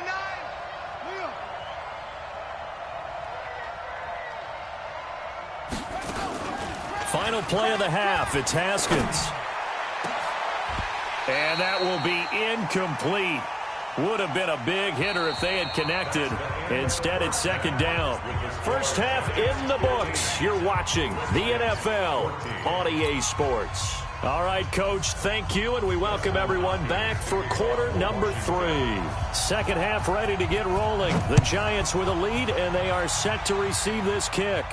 [SPEAKER 1] Final play of the half. It's Haskins. And that will be incomplete. Would have been a big hitter if they had connected. Instead, it's 2nd down. First half in the books. You're watching the NFL on EA Sports. All right, Coach, thank you, and we welcome everyone back for quarter number 3. Second half ready to get rolling. The Giants with a lead, and they are set to receive this kick.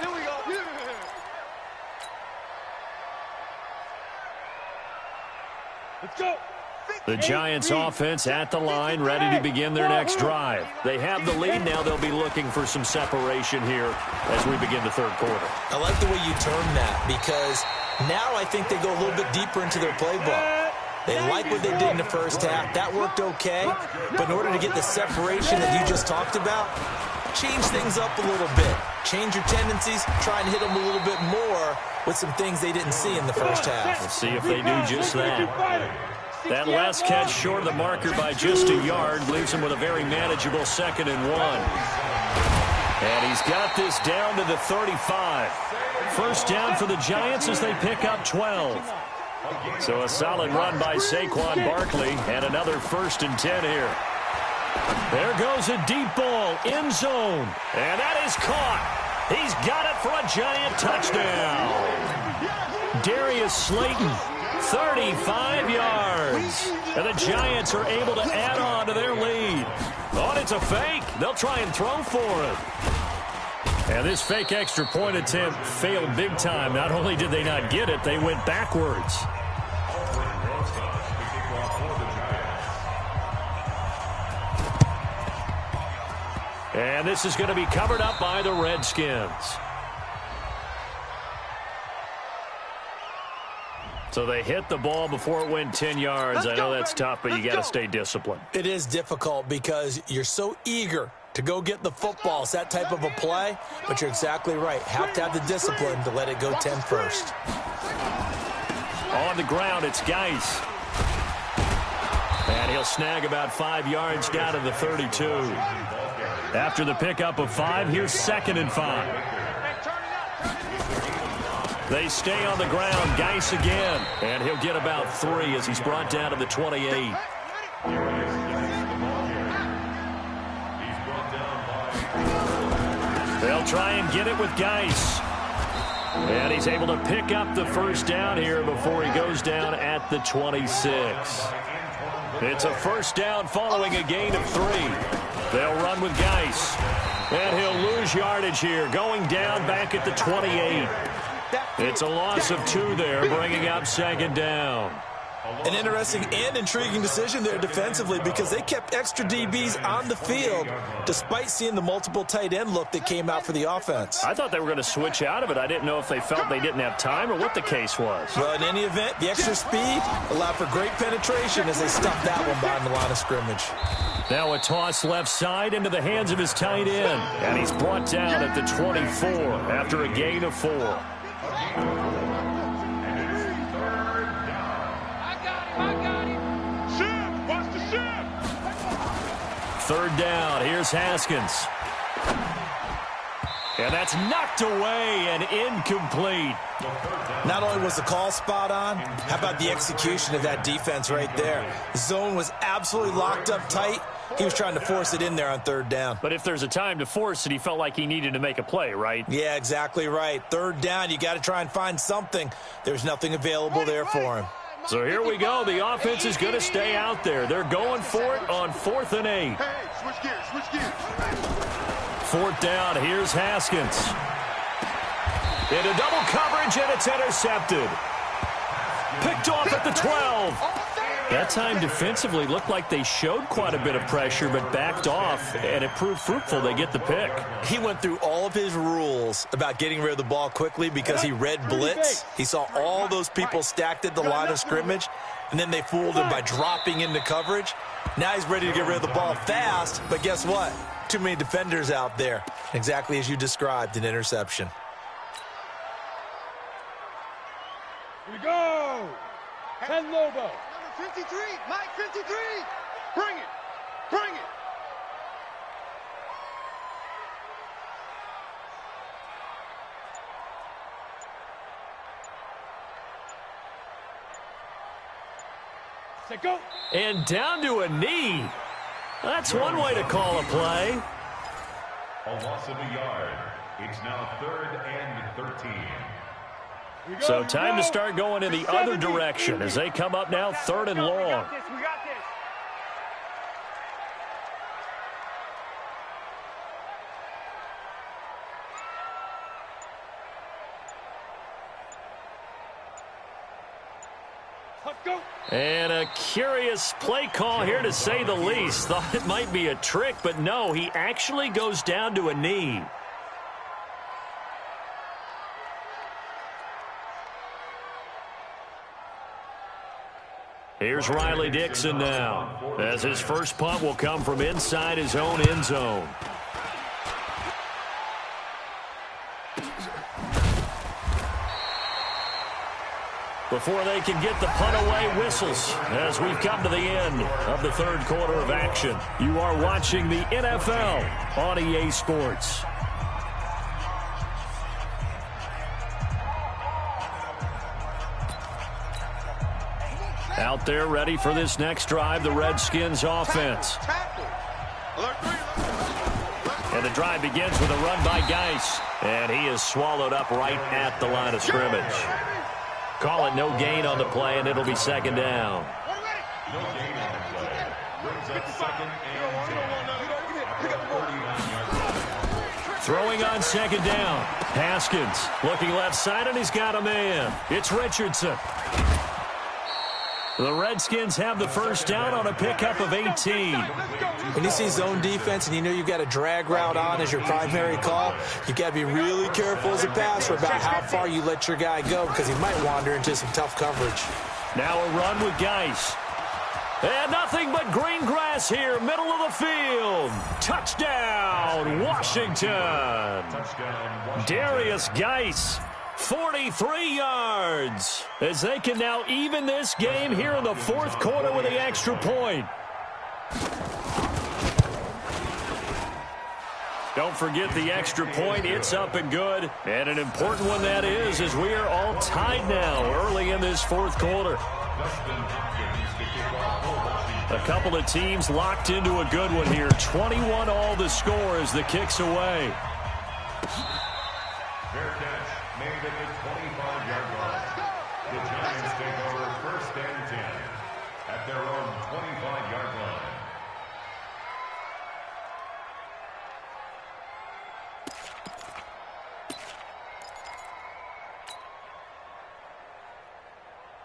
[SPEAKER 5] Here we go. Let's go.
[SPEAKER 1] The Giants offense at the line, ready to begin their next drive. They have the lead now. They'll be looking for some separation here as we begin the third quarter.
[SPEAKER 2] I like the way you term that because now I think they go a little bit deeper into their playbook. They like what they did in the first half. That worked okay. But in order to get the separation that you just talked about, change things up a little bit. Change your tendencies. Try and hit them a little bit more with some things they didn't see in the first half.
[SPEAKER 1] We'll see if they do just that. That last catch short of the marker by just a yard leaves him with a very manageable 2nd and 1. And he's got this down to the 35. First down for the Giants as they pick up 12. So a solid run by Saquon Barkley and another 1st and 10 here. There goes a deep ball, end zone. And that is caught. He's got it for a Giant touchdown. Darius Slayton. 35 yards. And the Giants are able to add on to their lead. Oh, and it's a fake. They'll try and throw for it. And this fake extra point attempt failed big time. Not only did they not get it, they went backwards. And this is going to be covered up by the Redskins. So they hit the ball before it went 10 yards. I know that's tough, but you got to stay disciplined.
[SPEAKER 2] It is difficult because you're so eager to go get the football. It's that type of a play, but you're exactly right. Have to have the discipline to let it go 10 first.
[SPEAKER 1] On the ground, it's Geis. And he'll snag about 5 yards down to the 32. After the pickup of 5, here's 2nd and 5. They stay on the ground. Geis again. And he'll get about 3 as he's brought down to the 28. They'll try and get it with Geis. And he's able to pick up the first down here before he goes down at the 26. It's a first down following a gain of 3. They'll run with Geis. And he'll lose yardage here, going down back at the 28. It's a loss of 2 there, bringing up 2nd down.
[SPEAKER 2] An interesting and intriguing decision there defensively because they kept extra DBs on the field despite seeing the multiple tight end look that came out for the offense.
[SPEAKER 1] I thought they were going to switch out of it. I didn't know if they felt they didn't have time or what the case was.
[SPEAKER 2] Well, in any event, the extra speed allowed for great penetration as they stuffed that one behind the line of scrimmage.
[SPEAKER 1] Now a toss left side into the hands of his tight end. And he's brought down at the 24 after a gain of 4. Third down, here's Haskins. And that's knocked away and incomplete.
[SPEAKER 2] Not only was the call spot on, how about the execution of that defense right there? The zone was absolutely locked up tight. He was trying to force it in there on 3rd down.
[SPEAKER 1] But if there's a time to force it, he felt like he needed to make a play, right?
[SPEAKER 2] Yeah, exactly right. 3rd down, you got to try and find something. There's nothing available there for him.
[SPEAKER 1] So here we go. The offense is going to stay out there. They're going for it on 4th and 8.
[SPEAKER 4] Hey, switch gears, switch gears.
[SPEAKER 1] 4th down, here's Haskins. Into double coverage, and it's intercepted. Picked off at the 12. That time defensively looked like they showed quite a bit of pressure but backed off, and it proved fruitful. They get the pick.
[SPEAKER 2] He went through all of his rules about getting rid of the ball quickly because he read blitz. He saw all those people stacked at the line of scrimmage, and then they fooled him by dropping into coverage. Now he's ready to get rid of the ball fast, but guess what? Too many defenders out there. Exactly as you described, an interception.
[SPEAKER 5] Here we go. Ken Lobo.
[SPEAKER 4] 53, Mike 53. Bring it. Bring it.
[SPEAKER 5] Set, go.
[SPEAKER 1] And down to a knee. That's one way to call a play.
[SPEAKER 3] A loss of a yard. It's now 3rd and 13.
[SPEAKER 1] So time to start going in the other direction as they come up now 3rd and long.
[SPEAKER 5] We got this. Go.
[SPEAKER 1] And a curious play call here, to say the least. Thought it might be a trick, but no, he actually goes down to a knee. Here's Riley Dixon now, as his first punt will come from inside his own end zone. Before they can get the punt away, whistles as we've come to the end of the 3rd quarter of action. You are watching the NFL on EA Sports. Out there ready for this next drive, the Redskins offense. And the drive begins with a run by Geis. And he is swallowed up right at the line of scrimmage. Call it no gain on the play, and it'll be 2nd down.
[SPEAKER 3] No gain on the play. Brings up 2nd and 10. At the 39-yard line.
[SPEAKER 1] Throwing on 2nd down. Haskins looking left side, and he's got a man. It's Richardson. The Redskins have the first down on a pickup of 18.
[SPEAKER 2] When you see zone defense and you know you've got a drag route on as your primary call, you've got to be really careful as a passer about how far you let your guy go because he might wander into some tough coverage.
[SPEAKER 1] Now a run with Geis. And nothing but green grass here, middle of the field. Touchdown, Washington. Darius Geis. 43 yards as they can now even this game here in the 4th quarter with the extra point. Don't forget the extra point. It's up and good. And an important one that is, as we are all tied now early in this 4th quarter. A couple of teams locked into a good one here. 21 all the score as the kick's away.
[SPEAKER 3] Fair catch made at the 25-yard line. The Giants take over 1st and 10 at their own 25-yard line.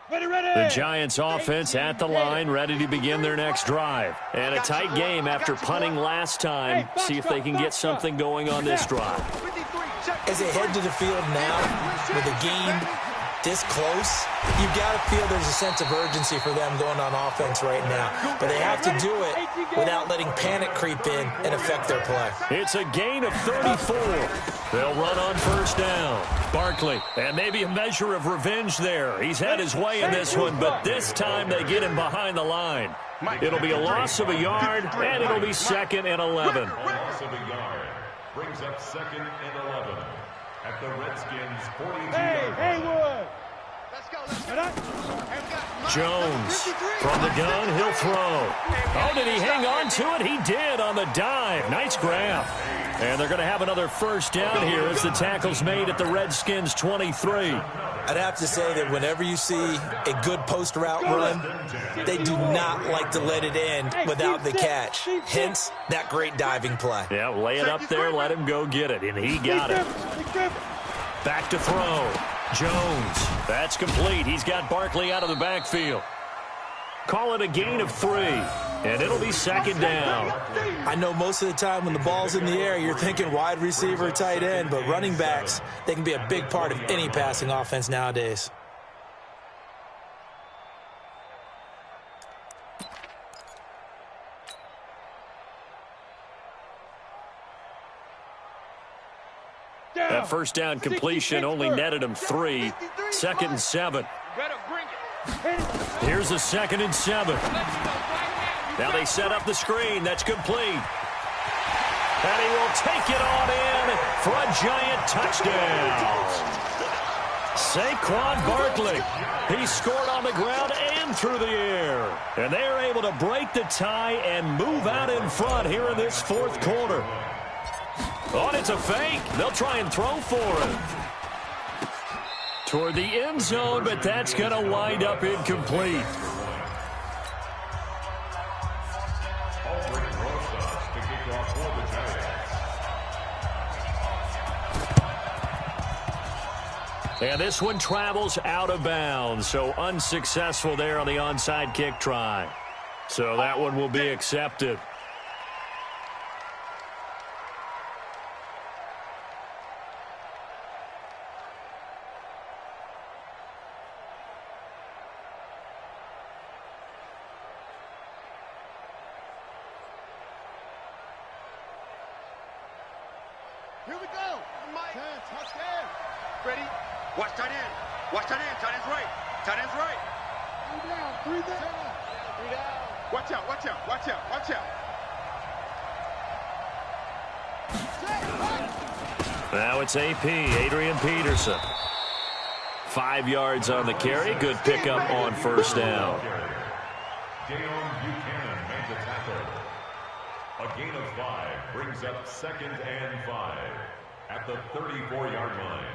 [SPEAKER 1] The Giants offense at the line, ready to begin their next drive. And a tight game after punting last time. See if they can get something going on this drive.
[SPEAKER 2] As they head to the field now with a game this close, you've got to feel there's a sense of urgency for them going on offense right now. But they have to do it without letting panic creep in and affect their play.
[SPEAKER 1] It's a gain of 34. They'll run on 1st down. Barkley, and maybe a measure of revenge there. He's had his way in this one, but this time they get him behind the line. It'll be a loss of a yard, and it'll be 2nd and 11.
[SPEAKER 3] A loss of a yard brings up 2nd and 11 at the Redskins' 42-yard line.
[SPEAKER 1] Jones from the gun, he'll throw. Oh, did he hang on to it? He did on the dive. Nice grab. And they're going to have another 1st down here as the tackle's made at the Redskins' 23.
[SPEAKER 2] I'd have to say that whenever you see a good post route run, they do not like to let it end without the catch. Hence, that great diving play.
[SPEAKER 1] Yeah, lay it up there, let him go get it, and he got it. Back to throw. Jones. That's complete. He's got Barkley out of the backfield. Call it a gain of 3, and it'll be second down.
[SPEAKER 2] I know most of the time when the ball's in the air, you're thinking wide receiver, tight end, but running backs, they can be a big part of any passing offense nowadays.
[SPEAKER 1] That first down completion only netted him 3. 2nd and 7. Here's a 2nd and 7. Now they set up the screen. That's complete. And he will take it on in for a giant touchdown. Saquon Barkley. He scored on the ground and through the air. And they're able to break the tie and move out in front here in this 4th quarter. Oh, and it's a fake. They'll try and throw for it. Toward the end zone, but that's going to wind up incomplete. And this one travels out of bounds, so unsuccessful there on the onside kick try. So that one will be accepted.
[SPEAKER 5] Here we go. Mike. Touchdown. Ready? Watch tight end. Watch tight end. Tight end's right. Tight end's right. 3 down. 3 down. 3 down. Watch out. Watch out. Watch out. Watch out.
[SPEAKER 1] Now it's AP, Adrian Peterson. 5 yards on the carry. Good pickup on first down.
[SPEAKER 3] Buchanan made the tackle. A gain of 5 brings up 2nd and 5 at the 34-yard line.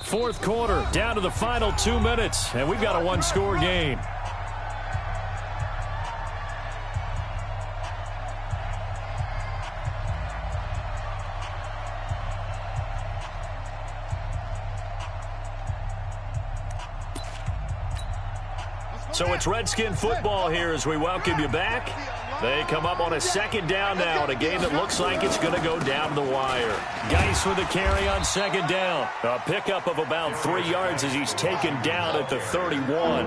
[SPEAKER 1] Fourth quarter, down to the final 2 minutes, and we've got a one-score game. So it's Redskin football here as we welcome you back. They come up on a 2nd down now in a game that looks like it's going to go down the wire. Geis with a carry on 2nd down. A pickup of about 3 yards as he's taken down at the 31.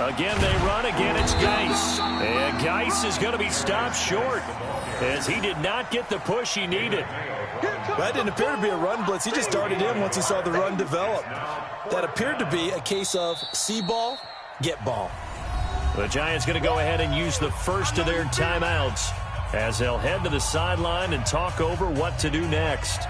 [SPEAKER 1] Again, they run. Again, it's Geis. And Geis is going to be stopped short as he did not get the push he needed.
[SPEAKER 2] That didn't appear to be a run blitz. He just darted in once he saw the run develop. That appeared to be a case of see ball, get ball.
[SPEAKER 1] The Giants going to go ahead and use the first of their timeouts as they'll head to the sideline and talk over what to do next.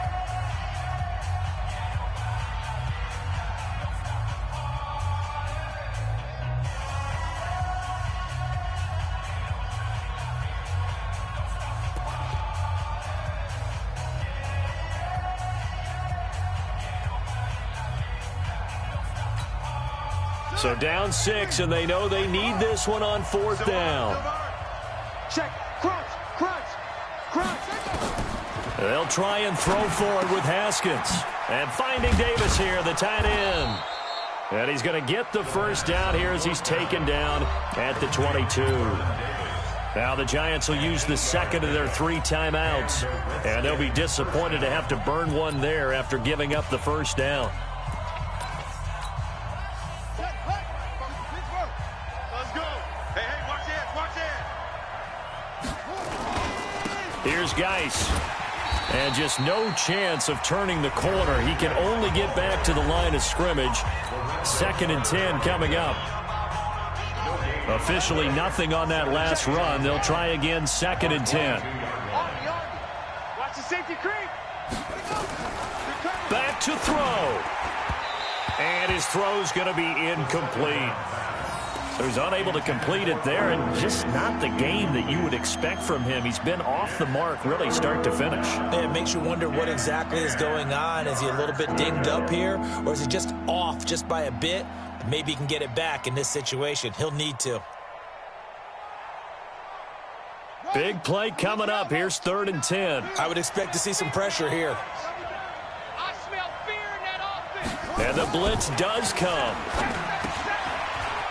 [SPEAKER 1] So down 6, and they know they need this one on 4th down.
[SPEAKER 5] Check. Crunch. Crunch. Crunch.
[SPEAKER 1] They'll try and throw forward with Haskins. And finding Davis here, the tight end. And he's going to get the first down here as he's taken down at the 22. Now the Giants will use the 2nd of their 3 timeouts. And they'll be disappointed to have to burn one there after giving up the first down. Here's Geis. And just no chance of turning the corner. He can only get back to the line of scrimmage. 2nd and 10 coming up. Officially nothing on that last run. They'll try again 2nd and 10.
[SPEAKER 5] Watch the safety creep.
[SPEAKER 1] Back to throw. And his throw's going to be incomplete. who's unable to complete it there, and just not the game that you would expect from him. He's been off the mark really start to finish.
[SPEAKER 2] Yeah, it makes you wonder what exactly is going on. Is he a little bit dinged up here, or is he just off just by a bit? Maybe he can get it back in this situation. He'll need to.
[SPEAKER 1] Big play coming up. Here's 3rd and 10.
[SPEAKER 2] I would expect to see some pressure here.
[SPEAKER 5] I smell fear in that offense.
[SPEAKER 1] And the blitz does come.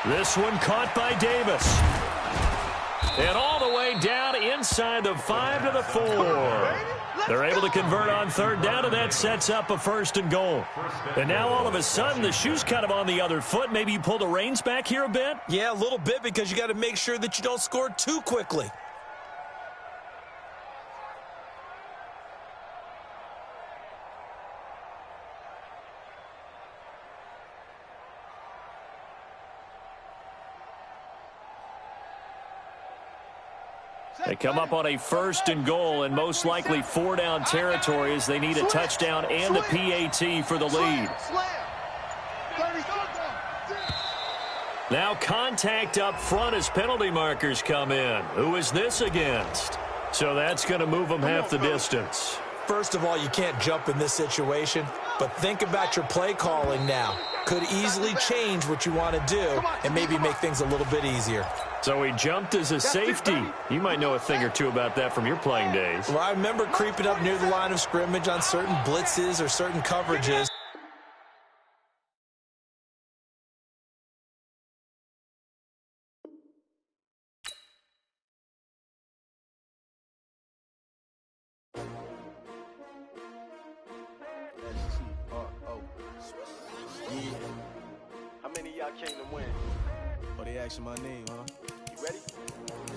[SPEAKER 1] This one caught by Davis. And all the way down inside the 5 to the 4. They're able to convert on 3rd down, and that sets up a 1st and goal. And now all of a sudden, the shoe's kind of on the other foot. Maybe you pull the reins back here a bit?
[SPEAKER 2] Yeah, a little bit, because you got to make sure that you don't score too quickly.
[SPEAKER 1] They come up on a 1st and goal, and most likely 4-down territory as they need a touchdown and a PAT for the lead. Now contact up front as penalty markers come in. Who is this against? So that's going to move them half the distance.
[SPEAKER 2] First of all, you can't jump in this situation, but think about your play calling now. Could easily change what you want to do and maybe make things a little bit easier.
[SPEAKER 1] So he jumped as a safety. You might know a thing or two about that from your playing days.
[SPEAKER 2] Well, I remember creeping up near the line of scrimmage on certain blitzes or certain coverages.
[SPEAKER 5] How many of y'all came to win?
[SPEAKER 7] Oh, they asking my name, huh?
[SPEAKER 5] You ready?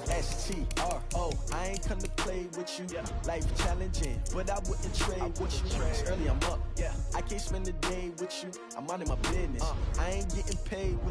[SPEAKER 7] S-T-R-O, I ain't come to play with you. Life challenging, but I wouldn't trade with you. It's early, I'm up. I can't spend the day with you. I'm minding my business. I ain't getting paid